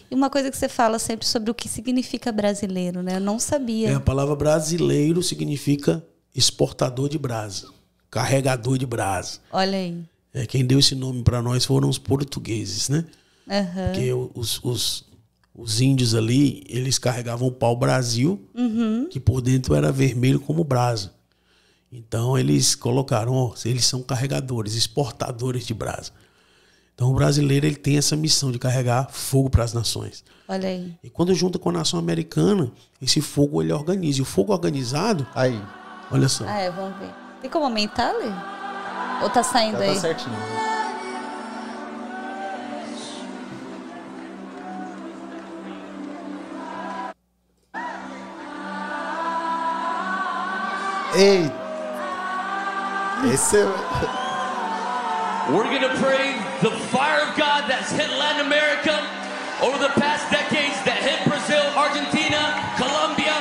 E uma coisa que você fala sempre sobre o que significa brasileiro, né? Eu não sabia.
A palavra brasileiro significa exportador de brasa, carregador de brasa.
Olha aí.
Quem deu esse nome para nós foram os portugueses, né?
Uhum.
Porque os índios ali, eles carregavam o pau-brasil, que por dentro era vermelho como brasa. Então eles colocaram, ó, eles são carregadores, exportadores de brasa. Então o brasileiro ele tem essa missão de carregar fogo para as nações.
Olha aí.
E quando junta com a nação americana, esse fogo ele organiza. E o fogo organizado,
Aí,
olha só.
Vamos ver. Tem como aumentar, Lê? Ou tá saindo
já
aí?
tá certinho. Ei! Esse é...
We're going to pray the fire of God that's hit Latin America over the past decades, that hit Brazil, Argentina, Colombia.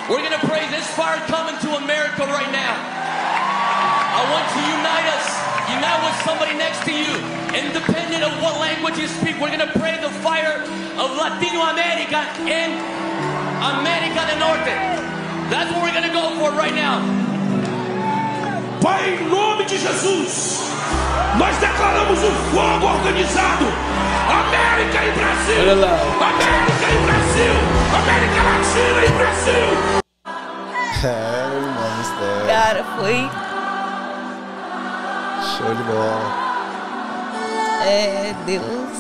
We're going to pray this fire coming to America right now. I want to unite us, unite with somebody next to you, independent of what language you speak. We're going to pray the fire of Latino America and América del Norte. That's what we're going to go for right now.
Pai, em nome de Jesus, nós declaramos um fogo organizado. América e Brasil.
Olha lá.
América e Brasil. América Latina e Brasil.
É, irmão, mistério.
Cara, foi...
Show de bola.
Deus.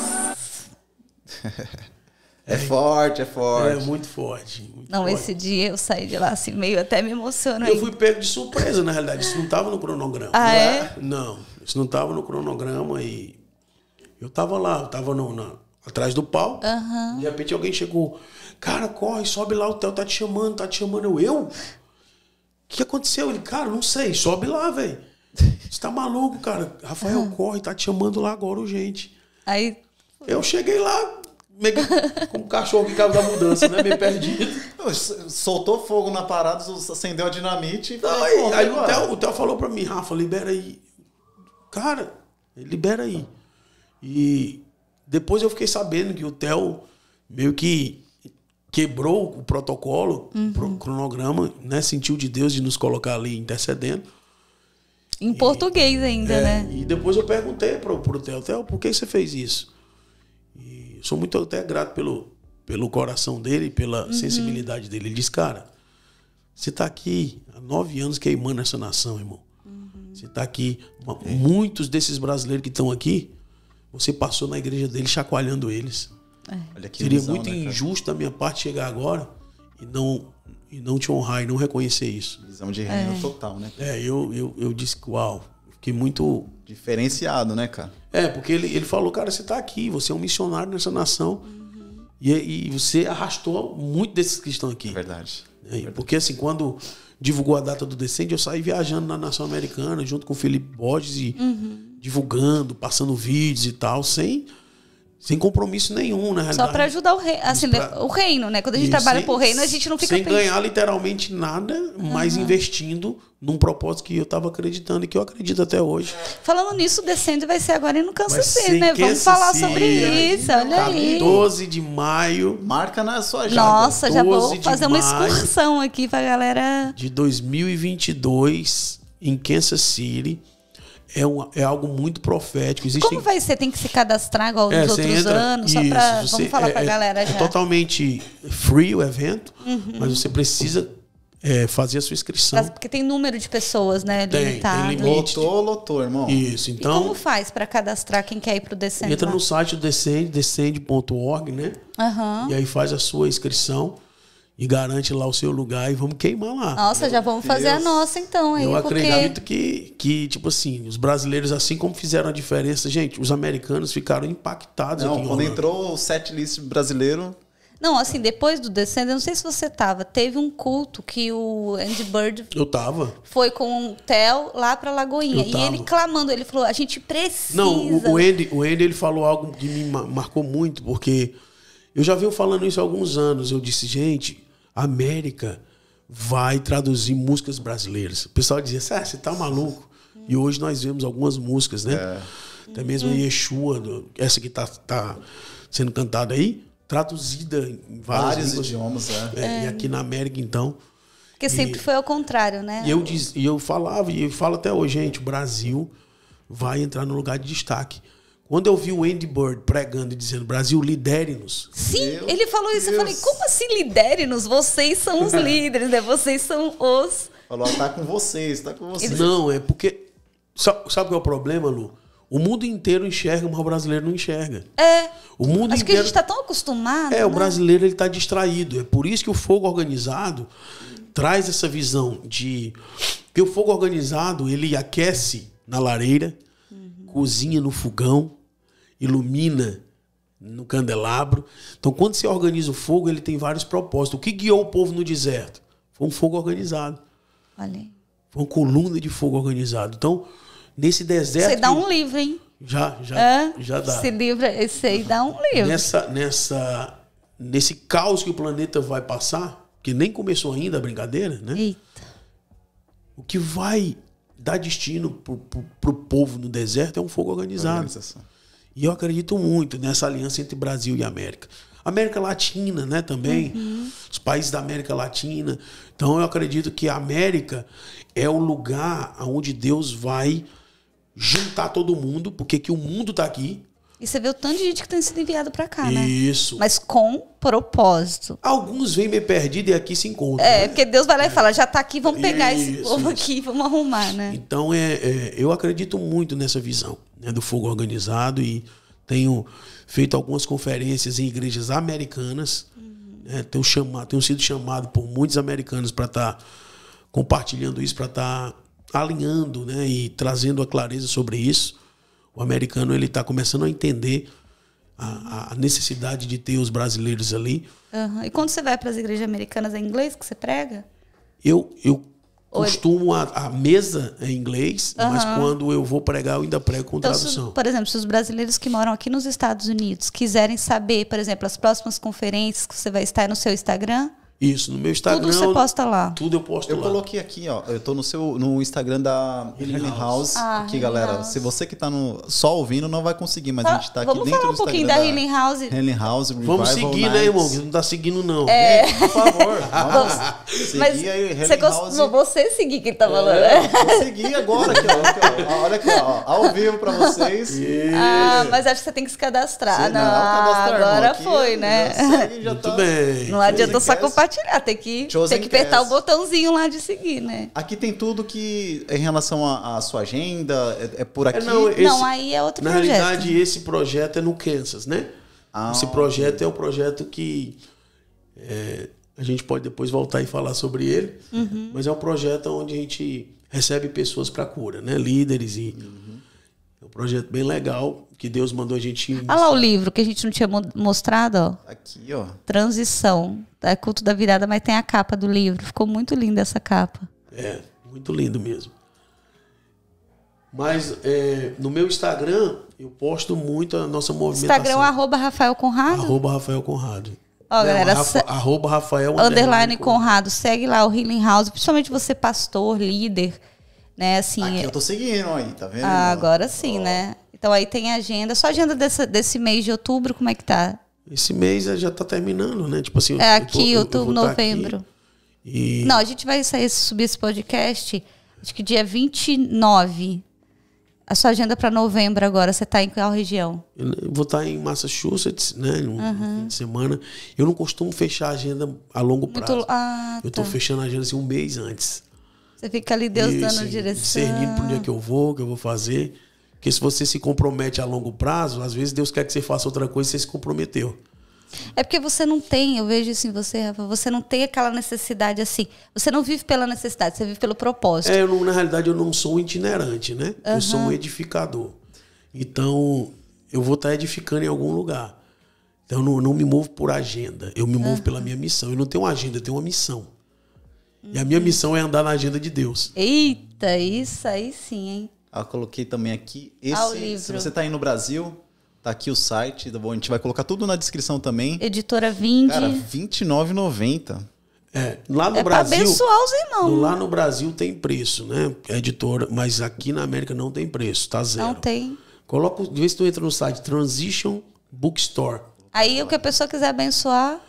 É forte, é forte.
É muito forte. Muito
Não,
forte.
esse dia eu saí de lá assim, meio até me emocionei.
Eu fui pego de surpresa, na realidade. Isso não estava no cronograma.
Ah, é?
Não, isso não estava no cronograma e eu estava lá, eu estava atrás do pau. De repente alguém chegou, cara, corre, sobe lá, o Theo tá te chamando, Eu? O que aconteceu? Ele, cara, não sei, sobe lá, velho. Você tá maluco, cara. Rafael, corre, tá te chamando lá agora, urgente.
Aí,
Eu cheguei lá, meio que como um cachorro que caiu da mudança, né? Meio perdido.
Soltou fogo na parada, acendeu a dinamite e
Não,
foi,
aí
agora.
o Theo falou pra mim, Rafa, libera aí. Cara, libera aí. E depois eu fiquei sabendo que o Theo meio que quebrou o protocolo, o cronograma, né? Sentiu de Deus de nos colocar ali intercedendo.
em português ainda, né?
E depois eu perguntei pro Theo, por que você fez isso? E eu sou muito até grato pelo coração dele, pela sensibilidade dele. Ele disse, cara, você tá aqui há 9 anos queimando essa nação, irmão. Você tá aqui, muitos desses brasileiros que estão aqui, você passou na igreja dele chacoalhando eles.
Olha que
Seria
visão,
muito
né, cara?
injusto da minha parte chegar agora e não te honrar e não reconhecer isso.
Visão de reino total, né?
Eu disse que, uau, fiquei muito...
Diferenciado, né, cara?
Porque ele falou, cara, você tá aqui, você é um missionário nessa nação e você arrastou muito desses que estão aqui.
É verdade.
Porque assim, quando divulgou a data do Descende, eu saí viajando na nação americana junto com o Felipe Borges e divulgando, passando vídeos e tal, sem compromisso nenhum, na realidade.
Só para ajudar o reino, assim, o reino, né? Quando a gente trabalha pro reino, a gente não fica
sem ganhar literalmente nada, mas investindo num propósito que eu estava acreditando e que eu acredito até hoje.
Falando nisso, o Descende vai ser agora no Kansas
Vai
City,
ser
né?
em
Vamos
Kansas
falar
City.
sobre isso, olha aí.
12 de maio
Marca na sua agenda.
Nossa, já vou
12 de
fazer uma
maio.
excursão aqui pra galera.
de 2022 em Kansas City. É algo muito profético.
Como vai ser? Tem que se cadastrar igual nos
você
outros
entra-
anos? Só
isso,
pra...
você-
Vamos falar pra galera já.
É totalmente free o evento, mas você precisa fazer a sua inscrição.
Porque tem número de pessoas, né?
Tem
Limitado.
limite.
Lotou, irmão.
Isso,
E
então
como faz pra cadastrar quem quer ir pro Descende?
entra
lá?
no site do descende.org, né?
Aham.
E aí faz a sua inscrição e garante lá o seu lugar e vamos queimar lá.
Nossa, já vamos fazer a nossa então aí.
Eu
porque...
acredito que, tipo assim, os brasileiros, assim como fizeram a diferença, gente, os americanos ficaram impactados aqui
Não,
em
quando
Orlando.
entrou o setlist brasileiro,
Não, assim, depois do Descende, eu não sei se você tava, teve um culto que o Andy Bird
Eu tava.
foi com o Theo lá pra Lagoinha.
Eu
E
tava.
ele clamando, ele falou, a gente precisa...
Não, o Andy ele falou algo que me marcou muito, porque eu já venho falando isso há alguns anos. Eu disse, gente, a América vai traduzir músicas brasileiras. O pessoal dizia, você tá maluco? E hoje nós vemos algumas músicas, né? Até mesmo a Yeshua, essa que tá sendo cantada aí, traduzida em
vários
línguas.
idiomas,
E aqui na América, então.
Porque sempre foi ao contrário, né?
E eu falava, e eu falo até hoje, gente, o Brasil vai entrar no lugar de destaque Quando eu vi o Andy Bird pregando e dizendo, Brasil, lidere-nos.
Sim,
Meu
ele falou isso. Eu falei,
Deus.
como assim lidere-nos? Vocês são os líderes, né? Vocês são os...
Falou, tá com vocês, tá com vocês.
Não, é porque... Sabe qual é o problema, Lu? O mundo inteiro enxerga, mas o brasileiro não enxerga. O mundo
Acho que
inteiro...
a gente tá tão acostumado.
O
né?
brasileiro ele tá distraído. É por isso que o fogo organizado traz essa visão de... que o fogo organizado, ele aquece na lareira, cozinha no fogão, ilumina no candelabro. Então, quando você organiza o fogo, ele tem vários propósitos. O que guiou o povo no deserto? Foi um fogo organizado.
Olha aí.
Foi uma coluna de fogo organizado. Então, nesse deserto...
Você dá um livro, hein?
Já dá.
Esse aí dá um livro.
Nesse caos que o planeta vai passar, que nem começou ainda a brincadeira, né?
Eita.
O que vai dar destino pro povo no deserto é um fogo organizado. E eu acredito muito nessa aliança entre Brasil e América. América Latina, né, também. Os países da América Latina. Então eu acredito que a América é o lugar onde Deus vai juntar todo mundo, porque que o mundo está aqui.
E você vê o tanto de gente que tem sido enviado para cá, né?
Isso.
Mas com propósito.
Alguns vêm meio perdidos e aqui se encontram.
É, porque Deus vai lá e fala, já tá aqui, vamos pegar esse
Isso,
povo
isso.
aqui, vamos arrumar, né?
Então, eu acredito muito nessa visão, né, do fogo organizado e tenho feito algumas conferências em igrejas americanas. Né, tenho sido chamado por muitos americanos para estar compartilhando isso, para estar alinhando, né, e trazendo a clareza sobre isso. O americano ele está começando a entender a necessidade de ter os brasileiros ali.
Uhum. E quando você vai para as igrejas americanas, é inglês que você prega?
Eu costumo, a mesa é em inglês, mas quando eu vou pregar, eu ainda prego com tradução.
Por exemplo, se os brasileiros que moram aqui nos Estados Unidos quiserem saber, por exemplo, as próximas conferências que você vai estar no seu Instagram...
Isso, no meu Instagram.
Tudo você posta lá.
Tudo eu posto lá.
Eu coloquei aqui, ó. Eu tô no Instagram da Healing House. Aqui, galera.
House.
Se você que tá só ouvindo, não vai conseguir, mas a gente tá aqui
Vamos
dentro
falar
do
um pouquinho
Instagram
da Healing House.
Healing House, Revival
Vamos seguir,
Nights.
né, irmão? Que não tá seguindo, não.
Por favor. Vamos
Mas
seguir aí,
você
Healing House.
costumou você seguir que ele tá falando, né?
Vou seguir agora aqui, ó. Olha aqui, ó. Ao vivo pra vocês.
Mas acho que você tem que se cadastrar.
Sim, cadastrar,
agora
irmão. Aqui
foi, né?
Já segue, já
Muito
tá.
bem.
Não adianta só
Cast.
compartilhar, tem que
Chosen
apertar o
Cast.
botãozinho lá de seguir, né?
Aqui tem tudo que, em relação à sua agenda, é por aqui.
Não, aí é outro
na
projeto.
realidade, esse projeto é no Kansas, né? Esse projeto é o projeto que a gente pode depois voltar e falar sobre ele, mas é um projeto onde a gente recebe pessoas para cura, né? Líderes e é um projeto bem legal que Deus mandou a gente iniciar.
Olha lá o livro que a gente não tinha mostrado, ó.
Aqui, ó.
Transição. É culto da virada, mas tem a capa do livro. Ficou muito linda essa capa.
É, muito lindo mesmo. Mas no meu Instagram, eu posto muito a nossa movimentação.
Instagram, @Rafael Conrado.
@Rafael Conrado.
Ó, galera,
@Rafael
_ Conrado. Segue lá o Healing House. Principalmente você, pastor, líder. Né, assim,
Aqui eu tô seguindo aí, tá vendo?
agora sim, né? Então aí tem a agenda. Só a agenda desse mês de outubro, como é que tá?
Esse mês já tá terminando, né? Tipo assim,
É aqui,
eu
outubro,
vou tá
novembro.
aqui e...
Não, a gente vai subir esse podcast, acho que dia 29. A sua agenda para novembro agora, você tá em qual região?
Eu vou estar em Massachusetts, né? No fim de semana. Eu não costumo fechar a agenda a longo prazo. Eu tô fechando a agenda assim um mês antes.
Você fica ali, Deus dando direção.
Discernindo para onde é que eu vou fazer. Porque se você se compromete a longo prazo, às vezes Deus quer que você faça outra coisa e você se comprometeu.
É porque você não tem, eu vejo assim, Rafa, você não tem aquela necessidade assim. Você não vive pela necessidade, você vive pelo propósito.
Na realidade, eu não sou um itinerante, né? Eu sou um edificador. Então, eu vou estar edificando em algum lugar. Então, eu não me movo por agenda. Eu me movo pela minha missão. Eu não tenho uma agenda, eu tenho uma missão. E a minha missão é andar na agenda de Deus.
Eita, isso aí sim, hein?
Eu coloquei também aqui.
O livro.
Se você tá aí no Brasil, tá aqui o site. A gente vai colocar tudo na descrição também.
Editora Vinde.
Cara, R$29,90.
Lá no
É
Brasil,
pra abençoar os irmãos.
lá no Brasil tem preço, né? Editora, mas aqui na América não tem preço, tá zero.
Não tem.
Coloca, de vez que tu entra no site Transition Bookstore.
Aí o que a pessoa quiser abençoar.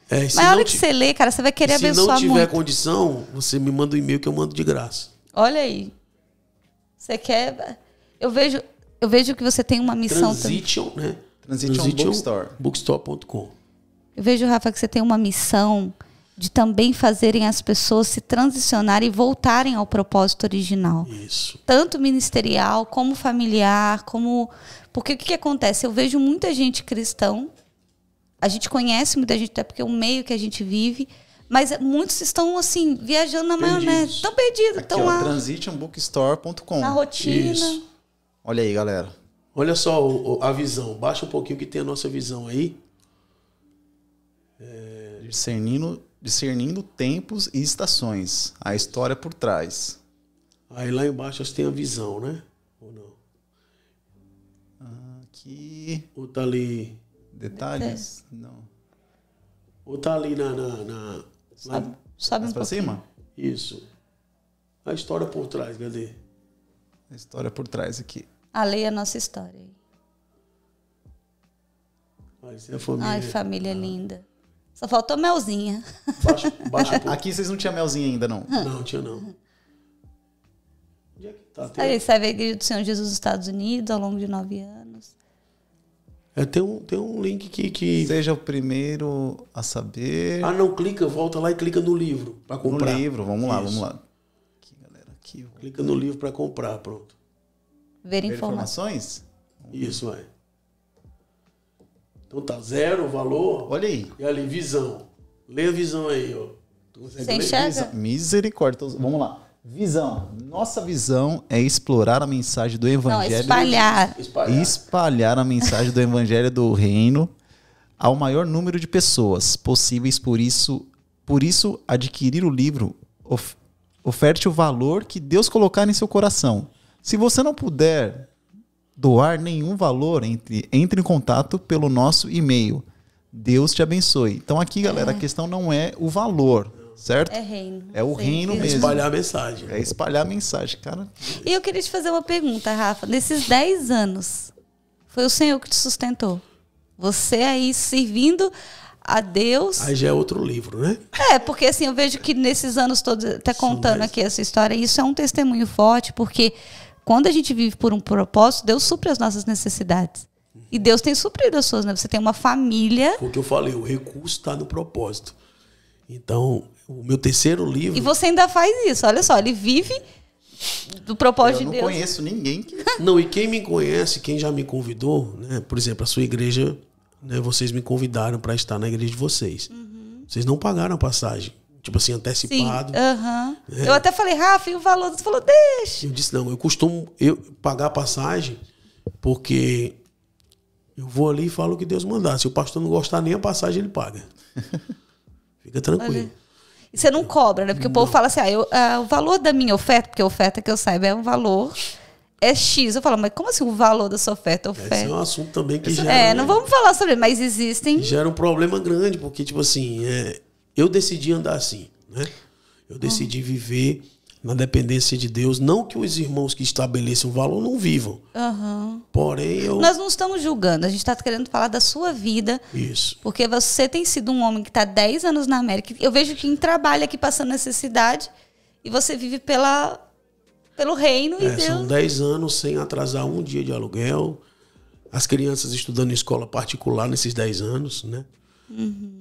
Se
Mas a hora
não
que você lê, cara, você vai querer abençoar
Se não tiver
muito.
condição, você me manda um e-mail que eu mando de graça.
Olha aí. Você quer... Eu vejo... Eu vejo que você tem uma missão...
Transition, né?
Transition Bookstore.
Bookstore.com.
Eu vejo, Rafa, que você tem uma missão de também fazerem as pessoas se transicionarem e voltarem ao propósito original.
Isso.
Tanto ministerial, como familiar, como... Porque o que acontece? Eu vejo muita gente cristão, a gente conhece muita gente, até porque é o meio que a gente vive, mas muitos estão, assim, viajando na maionese. Estão perdidos, estão lá.
Transitionbookstore.com.
Na rotina.
Isso.
Olha aí, galera.
Olha só a visão. Baixa um pouquinho que tem a nossa visão aí.
Discernindo tempos e estações. A história por trás.
Aí lá embaixo você tem a visão, né? Ou não?
Aqui.
Ou tá ali...
Detalhes? Não.
Ou tá ali
Sobe um
pra
pouquinho.
cima?
Isso. A história por trás, cadê?
A história por trás aqui.
Leia a nossa história.
Aí tem a família.
Ai, família linda. Só faltou melzinha.
Baixa um pouco.
Aqui vocês não tinham melzinha ainda, não?
Não, tinha não. Onde é que tá?
Aí você vai ver a Igreja do Senhor Jesus nos Estados Unidos ao longo de 9 anos.
Tem um link que...
Seja o primeiro a saber.
não, clica, volta lá e clica no livro para comprar.
No livro, vamos lá,
Isso.
vamos lá. Aqui, galera, aqui.
Clica no livro para comprar, pronto.
Ver informações.
Isso, vai. Então tá, 0 o valor.
Olha aí.
E ali, visão. Lê a visão aí, ó. Tu consegue
Você
ler?
enxerga?
Misericórdia. Então, vamos lá. Visão. Nossa visão é explorar a mensagem do
Não,
Evangelho.
espalhar.
Espalhar a mensagem do Evangelho do Reino ao maior número de pessoas possíveis. Por isso adquirir o livro oferte o valor que Deus colocar em seu coração. Se você não puder doar nenhum valor, entre em contato pelo nosso e-mail. Deus te abençoe. Então aqui, galera, a questão não é o valor, certo?
É reino.
É o reino
É
mesmo.
espalhar a mensagem.
É espalhar a mensagem, cara.
E eu queria te fazer uma pergunta, Rafa. Nesses 10 anos, foi o Senhor que te sustentou? Você aí servindo a Deus.
Aí já é outro livro, né?
Porque assim, eu vejo que nesses anos todos, até contando aqui essa história, isso é um testemunho forte, porque quando a gente vive por um propósito, Deus supre as nossas necessidades. E Deus tem suprido as suas, né? Você tem uma família.
Porque eu falei, o recurso está no propósito. Então, o meu terceiro livro...
E você ainda faz isso. Olha só, ele vive do propósito de Deus.
Eu não conheço ninguém que...
Não, e quem me conhece, quem já me convidou, né? Por exemplo, a sua igreja, né? Vocês me convidaram para estar na igreja de vocês. Vocês não pagaram a passagem. Tipo assim, antecipado.
Sim, Eu até falei, Rafa, e o valor? Você falou, deixa.
Eu disse, não, eu costumo pagar a passagem porque eu vou ali e falo o que Deus mandar. Se o pastor não gostar nem a passagem, ele paga. Fica tranquilo.
E você não cobra, né? Porque o povo fala assim, o valor da minha oferta, porque a oferta que eu saiba é um valor, é X. Eu falo, mas como assim o valor da sua oferta?
Esse é um assunto também que gera...
não vamos falar sobre isso, mas existem...
Gera um problema grande, porque, tipo assim, eu decidi andar assim, né? Eu decidi viver na dependência de Deus. Não que os irmãos que estabeleçam valor não vivam. Porém,
Nós não estamos julgando, a gente está querendo falar da sua vida.
Isso.
Porque você tem sido um homem que está 10 anos na América. Eu vejo que trabalha aqui passando necessidade e você vive pelo reino e Deus.
São 10 anos sem atrasar um dia de aluguel. As crianças estudando em escola particular nesses 10 anos, né?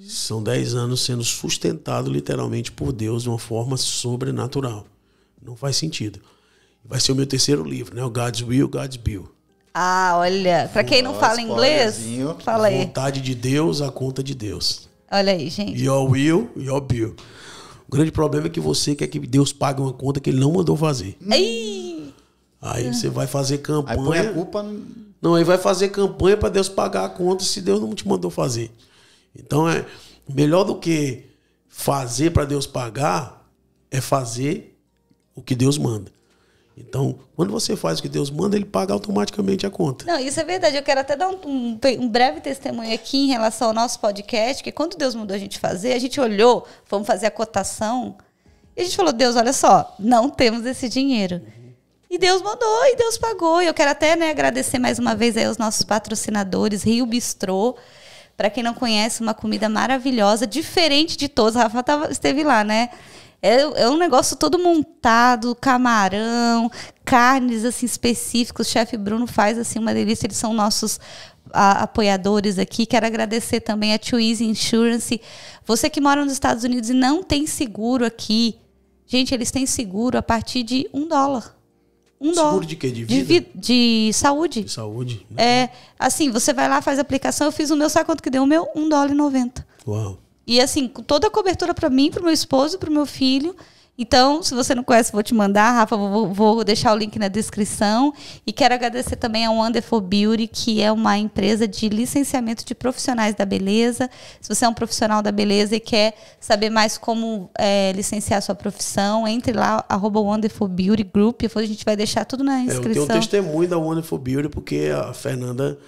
São 10 anos sendo sustentado literalmente por Deus de uma forma sobrenatural. Não faz sentido. Vai ser o meu terceiro livro, né? O God's Will, God's Bill.
Olha, para quem não fala inglês, fala aí.
Vontade de Deus, a conta de Deus.
Olha aí, gente.
Your will, your bill. O grande problema é que você quer que Deus pague uma conta que ele não mandou fazer. Aí você vai fazer campanha.
Aí põe a culpa...
Não, aí vai fazer campanha para Deus pagar a conta se Deus não te mandou fazer. Então, melhor do que fazer para Deus pagar, é fazer o que Deus manda. Então, quando você faz o que Deus manda, ele paga automaticamente a conta.
Não, isso é verdade. Eu quero até dar um breve testemunho aqui em relação ao nosso podcast, que quando Deus mandou a gente fazer, a gente olhou, fomos fazer a cotação, e a gente falou, Deus, olha só, não temos esse dinheiro. E Deus mandou, e Deus pagou. E eu quero até agradecer mais uma vez aí aos nossos patrocinadores, Rio Bistrô. Para quem não conhece, uma comida maravilhosa, diferente de todos. A Rafa esteve lá, né? É um negócio todo montado, camarão, carnes assim específicas. O chefe Bruno faz assim uma delícia. Eles são nossos apoiadores aqui. Quero agradecer também a Too Easy Insurance. Você que mora nos Estados Unidos e não tem seguro aqui, gente, eles têm seguro a partir de $1.
Seguro de quê? De vida?
De saúde.
De saúde?
É, assim, você vai lá, faz a aplicação, eu fiz o meu, sabe quanto que deu o meu? $1,90.
Uau.
E assim, com toda a cobertura para mim, para o meu esposo, para o meu filho. Então, se você não conhece, vou te mandar, Rafa, vou deixar o link na descrição. E quero agradecer também a Wonderful Beauty, que é uma empresa de licenciamento de profissionais da beleza. Se você é um profissional da beleza e quer saber mais como licenciar a sua profissão, entre lá, @Wonderful Beauty Group. Depois a gente vai deixar tudo na inscrição.
Eu tenho um testemunho da Wonderful Beauty, porque a Fernanda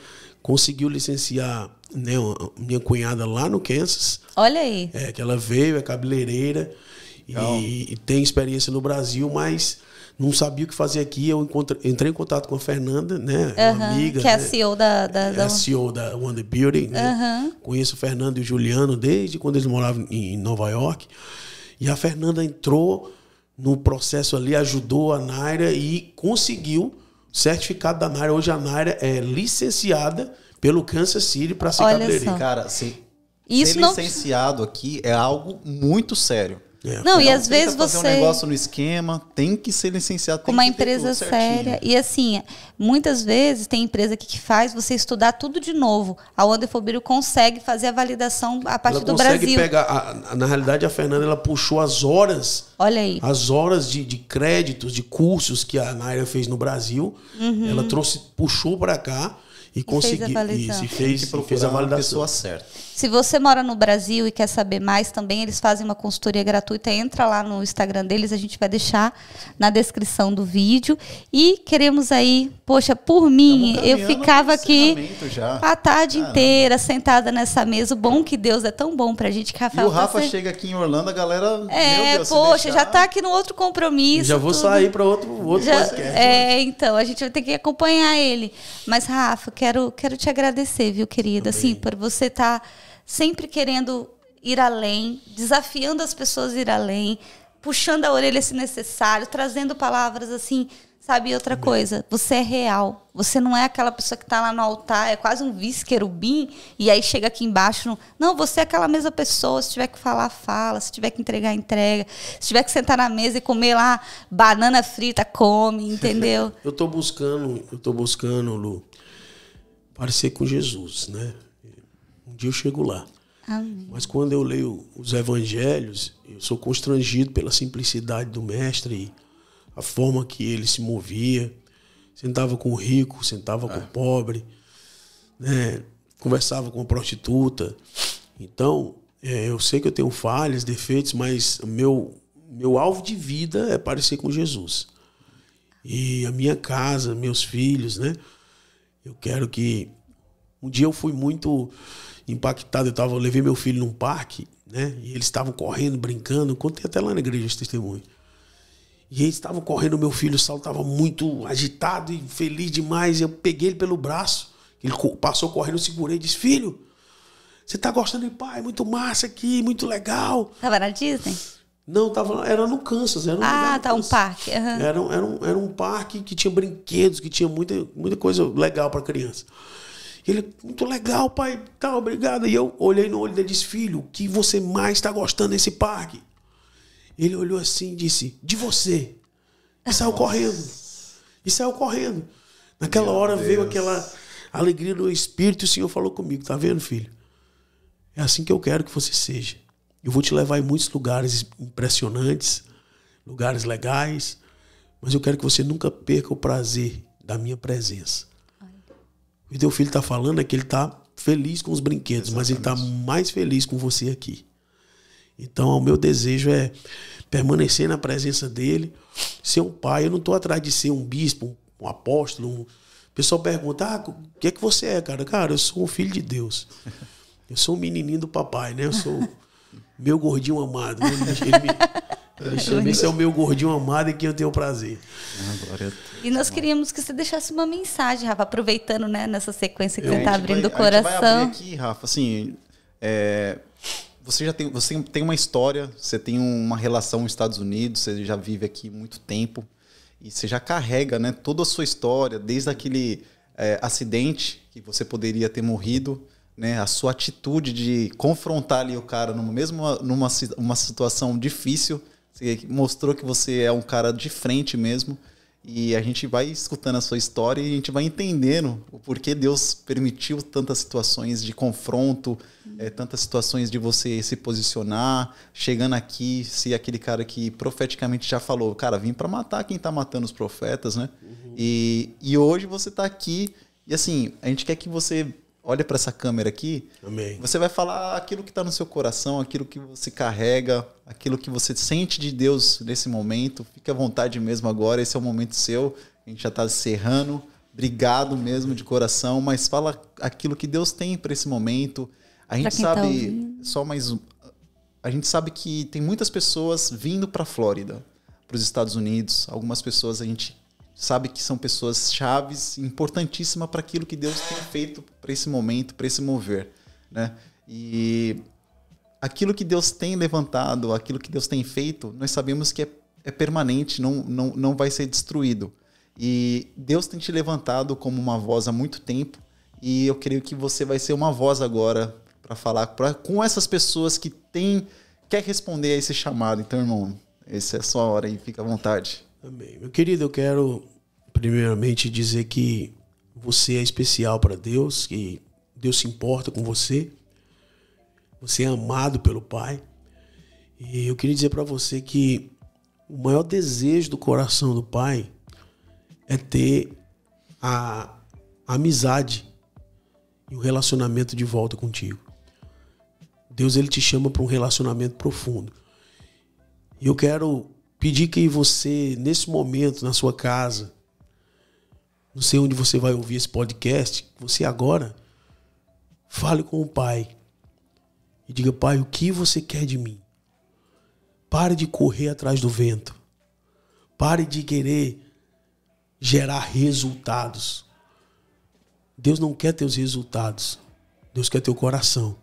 conseguiu licenciar, né, minha cunhada lá no Kansas.
Olha aí.
Que ela veio, é cabeleireira. E tem experiência no Brasil, mas não sabia o que fazer aqui. Eu entrei em contato com a Fernanda, né? Uma amiga.
Que é a
né?
CEO da
a CEO da Wonder Beauty. Né? Conheço o Fernando e o Juliano desde quando eles moravam em Nova York. E a Fernanda entrou no processo ali, ajudou a Naira e conseguiu o certificado da Naira. Hoje a Naira é licenciada pelo Kansas City para ser cabeleireira.
Cara, ser licenciado aqui é algo muito sério.
Não, e às vezes
fazer
você
um negócio no esquema, tem que ser licenciado,
com uma empresa séria. E assim, muitas vezes tem empresa aqui que faz você estudar tudo de novo. A Wonderful Beauty consegue fazer a validação a partir do Brasil.
Ela consegue pegar, na realidade a Fernanda ela puxou as horas.
Olha aí.
As horas de créditos, de cursos que a Naira fez no Brasil. Ela puxou para cá. E conseguiu fez a validação.
Pessoa certa.
Se você mora no Brasil e quer saber mais também, eles fazem uma consultoria gratuita. Entra lá no Instagram deles, a gente vai deixar na descrição do vídeo. E queremos aí, poxa, por mim, eu ficava aqui a tarde inteira sentada nessa mesa. O bom que Deus é tão bom pra gente que Rafael.
E o Rafa chega aqui em Orlando, a galera.
Meu Deus, poxa, já tá aqui no outro compromisso.
Já vou sair para outro podcast.
Então, a gente vai ter que acompanhar ele. Mas, Rafa, quero te agradecer, viu, querida? Assim, por você estar sempre querendo ir além, desafiando as pessoas a ir além, puxando a orelha se necessário, trazendo palavras assim, sabe? Outra coisa, você é real. Você não é aquela pessoa que está lá no altar, é quase um vice-querubim, e aí chega aqui embaixo. Não, você é aquela mesma pessoa. Se tiver que falar, fala. Se tiver que entregar, entrega. Se tiver que sentar na mesa e comer lá banana frita, come, entendeu?
Eu tô buscando, Lu, parecer com Jesus, né? Um dia eu chego lá.
Amém.
Mas quando eu leio os evangelhos, eu sou constrangido pela simplicidade do mestre e a forma que ele se movia. Sentava com o rico, sentava com o pobre, né? Conversava com a prostituta. Então, eu sei que eu tenho falhas, defeitos, mas meu alvo de vida é parecer com Jesus. E a minha casa, meus filhos, né? Eu quero que... Um dia eu fui muito impactado. Eu levei meu filho num parque, né? E eles estavam correndo, brincando. Contei até lá na igreja esse testemunho. E eles estavam correndo, meu filho, o Saulo estava muito agitado e feliz demais. Eu peguei ele pelo braço. Ele passou correndo, eu segurei e disse: filho, você está gostando de pai? Muito massa aqui, muito legal.
Tava na Disney?
Não, era no Kansas. Era
um parque.
Uhum. Era um parque que tinha brinquedos, que tinha muita coisa legal para criança. Ele, muito legal, pai, tá, obrigado. E eu olhei no olho dele e disse: filho, o que você mais está gostando desse parque? Ele olhou assim e disse: de você. E saiu correndo. Naquela hora veio aquela alegria no espírito e o Senhor falou comigo: tá vendo, filho? É assim que eu quero que você seja. Eu vou te levar em muitos lugares impressionantes, lugares legais, mas eu quero que você nunca perca o prazer da minha presença. O que teu filho está falando é que ele está feliz com os brinquedos, mas ele está mais feliz com você aqui. Então, o meu desejo é permanecer na presença dele, ser um pai. Eu não estou atrás de ser um bispo, um apóstolo. O pessoal pergunta: o que é que você é, cara? Cara, eu sou um filho de Deus. Eu sou um menininho do papai, né? Eu sou meu gordinho amado. Né? Ele chama, esse é o meu gordinho amado e que eu tenho prazer.
E nós queríamos que você deixasse uma mensagem, Rafa, aproveitando, né, nessa sequência que você está abrindo o coração.
A gente vai abrir aqui, Rafa, assim, você tem uma história, você tem uma relação nos Estados Unidos, você já vive aqui há muito tempo e você já carrega, né, toda a sua história, desde aquele acidente que você poderia ter morrido, né, a sua atitude de confrontar ali o cara numa situação difícil. Você mostrou que você é um cara de frente mesmo. E a gente vai escutando a sua história e a gente vai entendendo o porquê Deus permitiu tantas situações de confronto, tantas situações de você se posicionar, chegando aqui, ser aquele cara que profeticamente já falou, cara, vim para matar quem tá matando os profetas, né? Uhum. E hoje você tá aqui e assim, a gente quer que você olhe para essa câmera aqui. Amém. Você vai falar aquilo que está no seu coração, aquilo que você carrega, aquilo que você sente de Deus nesse momento. Fique à vontade mesmo agora, esse é o momento seu. A gente já está encerrando. Obrigado mesmo de coração, mas fala aquilo que Deus tem para esse momento. A gente sabe, a gente sabe que tem muitas pessoas vindo para a Flórida, para os Estados Unidos. Algumas pessoas a gente sabe que são pessoas chaves, importantíssimas para aquilo que Deus tem feito para esse momento, para esse mover, né? E aquilo que Deus tem levantado, aquilo que Deus tem feito, nós sabemos que é permanente, não vai ser destruído. E Deus tem te levantado como uma voz há muito tempo, e eu creio que você vai ser uma voz agora para falar com essas pessoas que quer responder a esse chamado. Então, irmão, essa é a sua hora aí, fica à vontade.
Amém. Meu querido, eu quero primeiramente dizer que você é especial para Deus, que Deus se importa com você. Você é amado pelo Pai. E eu queria dizer para você que o maior desejo do coração do Pai é ter a amizade e o relacionamento de volta contigo. Deus, ele te chama para um relacionamento profundo. E eu quero pedir que você, nesse momento, na sua casa, não sei onde você vai ouvir esse podcast, você agora fale com o Pai e diga, Pai, o que você quer de mim? Pare de correr atrás do vento. Pare de querer gerar resultados. Deus não quer teus resultados. Deus quer teu coração.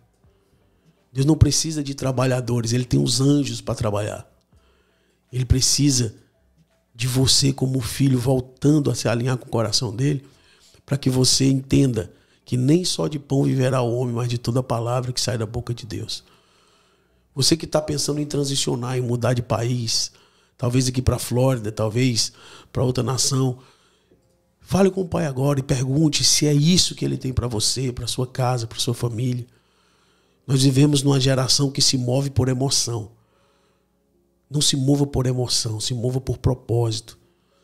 Deus não precisa de trabalhadores, Ele tem os anjos para trabalhar. Ele precisa de você como filho voltando a se alinhar com o coração dele, para que você entenda que nem só de pão viverá o homem, mas de toda palavra que sai da boca de Deus. Você que está pensando em transicionar, em mudar de país, talvez aqui para a Flórida, talvez para outra nação, fale com o Pai agora e pergunte se é isso que Ele tem para você, para sua casa, para sua família. Nós vivemos numa geração que se move por emoção. Não se mova por emoção, se mova por propósito.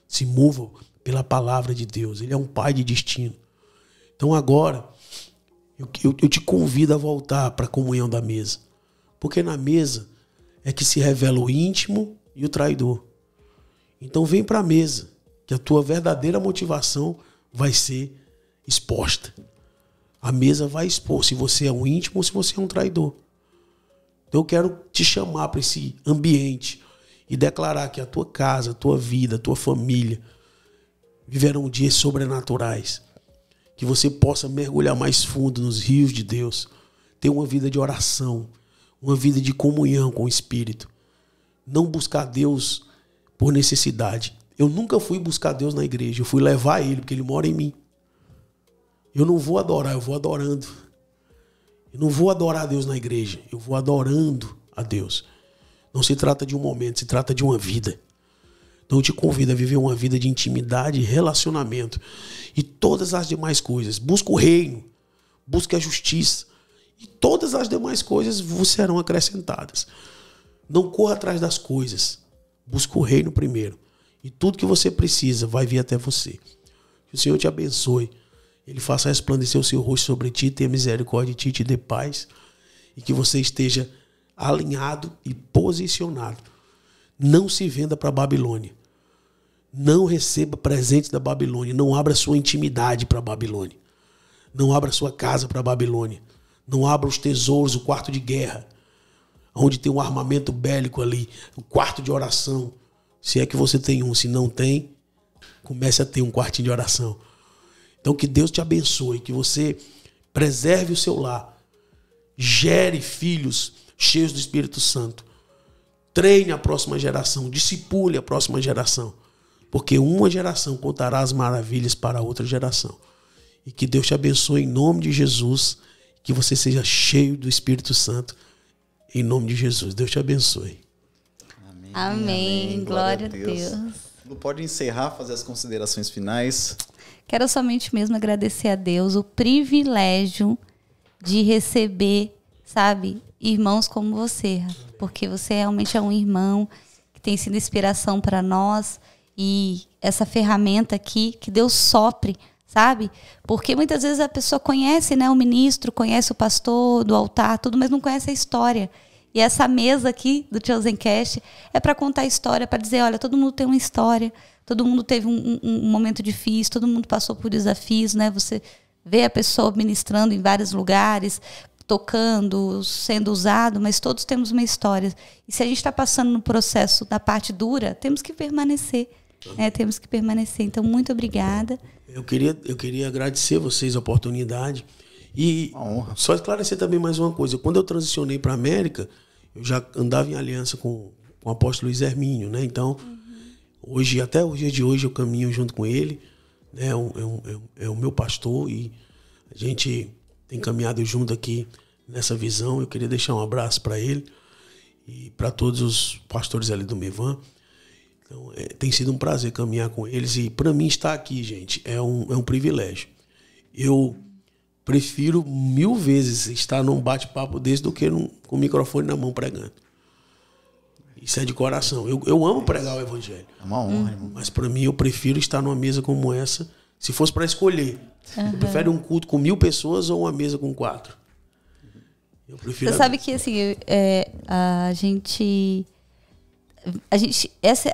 Se mova pela palavra de Deus. Ele é um Pai de destino. Então agora, eu te convido a voltar para a comunhão da mesa. Porque na mesa é que se revela o íntimo e o traidor. Então vem para a mesa, que a tua verdadeira motivação vai ser exposta. A mesa vai expor se você é um íntimo ou se você é um traidor. Então eu quero te chamar para esse ambiente e declarar que a tua casa, a tua vida, a tua família viverão dias sobrenaturais. Que você possa mergulhar mais fundo nos rios de Deus. Ter uma vida de oração, uma vida de comunhão com o Espírito. Não buscar Deus por necessidade. Eu nunca fui buscar Deus na igreja, eu fui levar Ele, porque Ele mora em mim. Eu não vou adorar, eu vou adorando. Eu não vou adorar a Deus na igreja, eu vou adorando a Deus. Não se trata de um momento, se trata de uma vida. Então eu te convido a viver uma vida de intimidade e relacionamento. E todas as demais coisas. Busca o reino, busca a justiça. E todas as demais coisas vos serão acrescentadas. Não corra atrás das coisas. Busca o reino primeiro. E tudo que você precisa vai vir até você. Que o Senhor te abençoe. Ele faça resplandecer o seu rosto sobre ti, tenha misericórdia de ti, te dê paz. E que você esteja alinhado e posicionado. Não se venda para a Babilônia. Não receba presentes da Babilônia. Não abra sua intimidade para a Babilônia. Não abra sua casa para a Babilônia. Não abra os tesouros, o quarto de guerra, onde tem um armamento bélico ali, o quarto de oração. Se é que você tem um, se não tem, comece a ter um quartinho de oração. Então que Deus te abençoe, que você preserve o seu lar, gere filhos cheios do Espírito Santo. Treine a próxima geração, discipule a próxima geração, porque uma geração contará as maravilhas para a outra geração. E que Deus te abençoe em nome de Jesus, que você seja cheio do Espírito Santo, em nome de Jesus. Deus te abençoe.
Amém. Glória a Deus.
Lu, pode encerrar, fazer as considerações finais.
Quero somente mesmo agradecer a Deus o privilégio de receber, sabe, irmãos como você, porque você realmente é um irmão que tem sido inspiração para nós, e essa ferramenta aqui que Deus sopre, sabe? Porque muitas vezes a pessoa conhece, né, o ministro, conhece o pastor do altar, tudo, mas não conhece a história. E essa mesa aqui do Chosen Cast é para contar a história, para dizer, olha, todo mundo tem uma história, todo mundo teve um momento difícil, todo mundo passou por desafios, né? Você vê a pessoa ministrando em vários lugares, tocando, sendo usado, mas todos temos uma história. E se a gente está passando no processo da parte dura, temos que permanecer. Temos que permanecer. Então, muito obrigada.
Eu queria agradecer a vocês a oportunidade. E só esclarecer também mais uma coisa. Quando eu transicionei para a América, eu já andava em aliança com o apóstolo Luiz Hermínio, né? Então, hoje, até o dia de hoje, eu caminho junto com ele, né? É o meu pastor, e a gente tem caminhado junto aqui nessa visão. Eu queria deixar um abraço para ele e para todos os pastores ali do Mevan. Então, tem sido um prazer caminhar com eles, e para mim estar aqui, gente, é um privilégio. Eu prefiro 1000 vezes estar num bate-papo desse do que com o microfone na mão pregando. Isso é de coração. Eu amo pregar o evangelho.
É uma honra, irmão.
Mas para mim, eu prefiro estar numa mesa como essa. Se fosse para escolher, eu prefiro um culto com 1000 pessoas ou uma mesa com 4. Eu prefiro.
Você sabe que assim,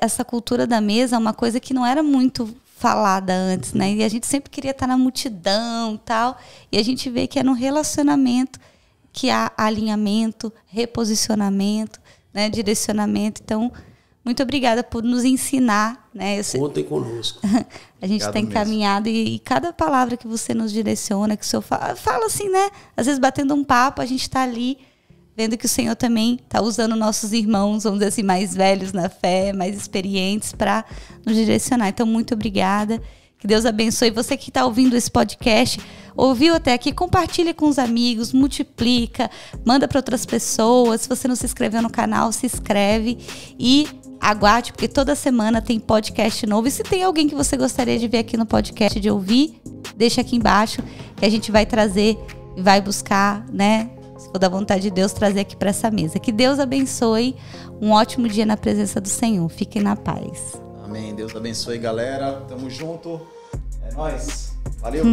essa cultura da mesa é uma coisa que não era muito falada antes, né? E a gente sempre queria estar na multidão e tal. E a gente vê que é no relacionamento que há alinhamento, reposicionamento, né? Direcionamento. Então, muito obrigada por nos ensinar, né?
Contem conosco.
A gente tem caminhado, e cada palavra que você nos direciona, que o Senhor fala assim, né? Às vezes batendo um papo, a gente está ali vendo que o Senhor também está usando nossos irmãos, vamos dizer assim, mais velhos na fé, mais experientes, para nos direcionar. Então, muito obrigada. Que Deus abençoe. Você que está ouvindo esse podcast, ouviu até aqui, compartilha com os amigos, multiplica, manda para outras pessoas. Se você não se inscreveu no canal, se inscreve e aguarde, porque toda semana tem podcast novo. E se tem alguém que você gostaria de ver aqui no podcast, de ouvir, deixa aqui embaixo, que a gente vai trazer e vai buscar, né? Se for da vontade de Deus, trazer aqui para essa mesa. Que Deus abençoe. Um ótimo dia na presença do Senhor. Fiquem na paz.
Amém. Deus abençoe, galera. Tamo junto. É nóis. Valeu.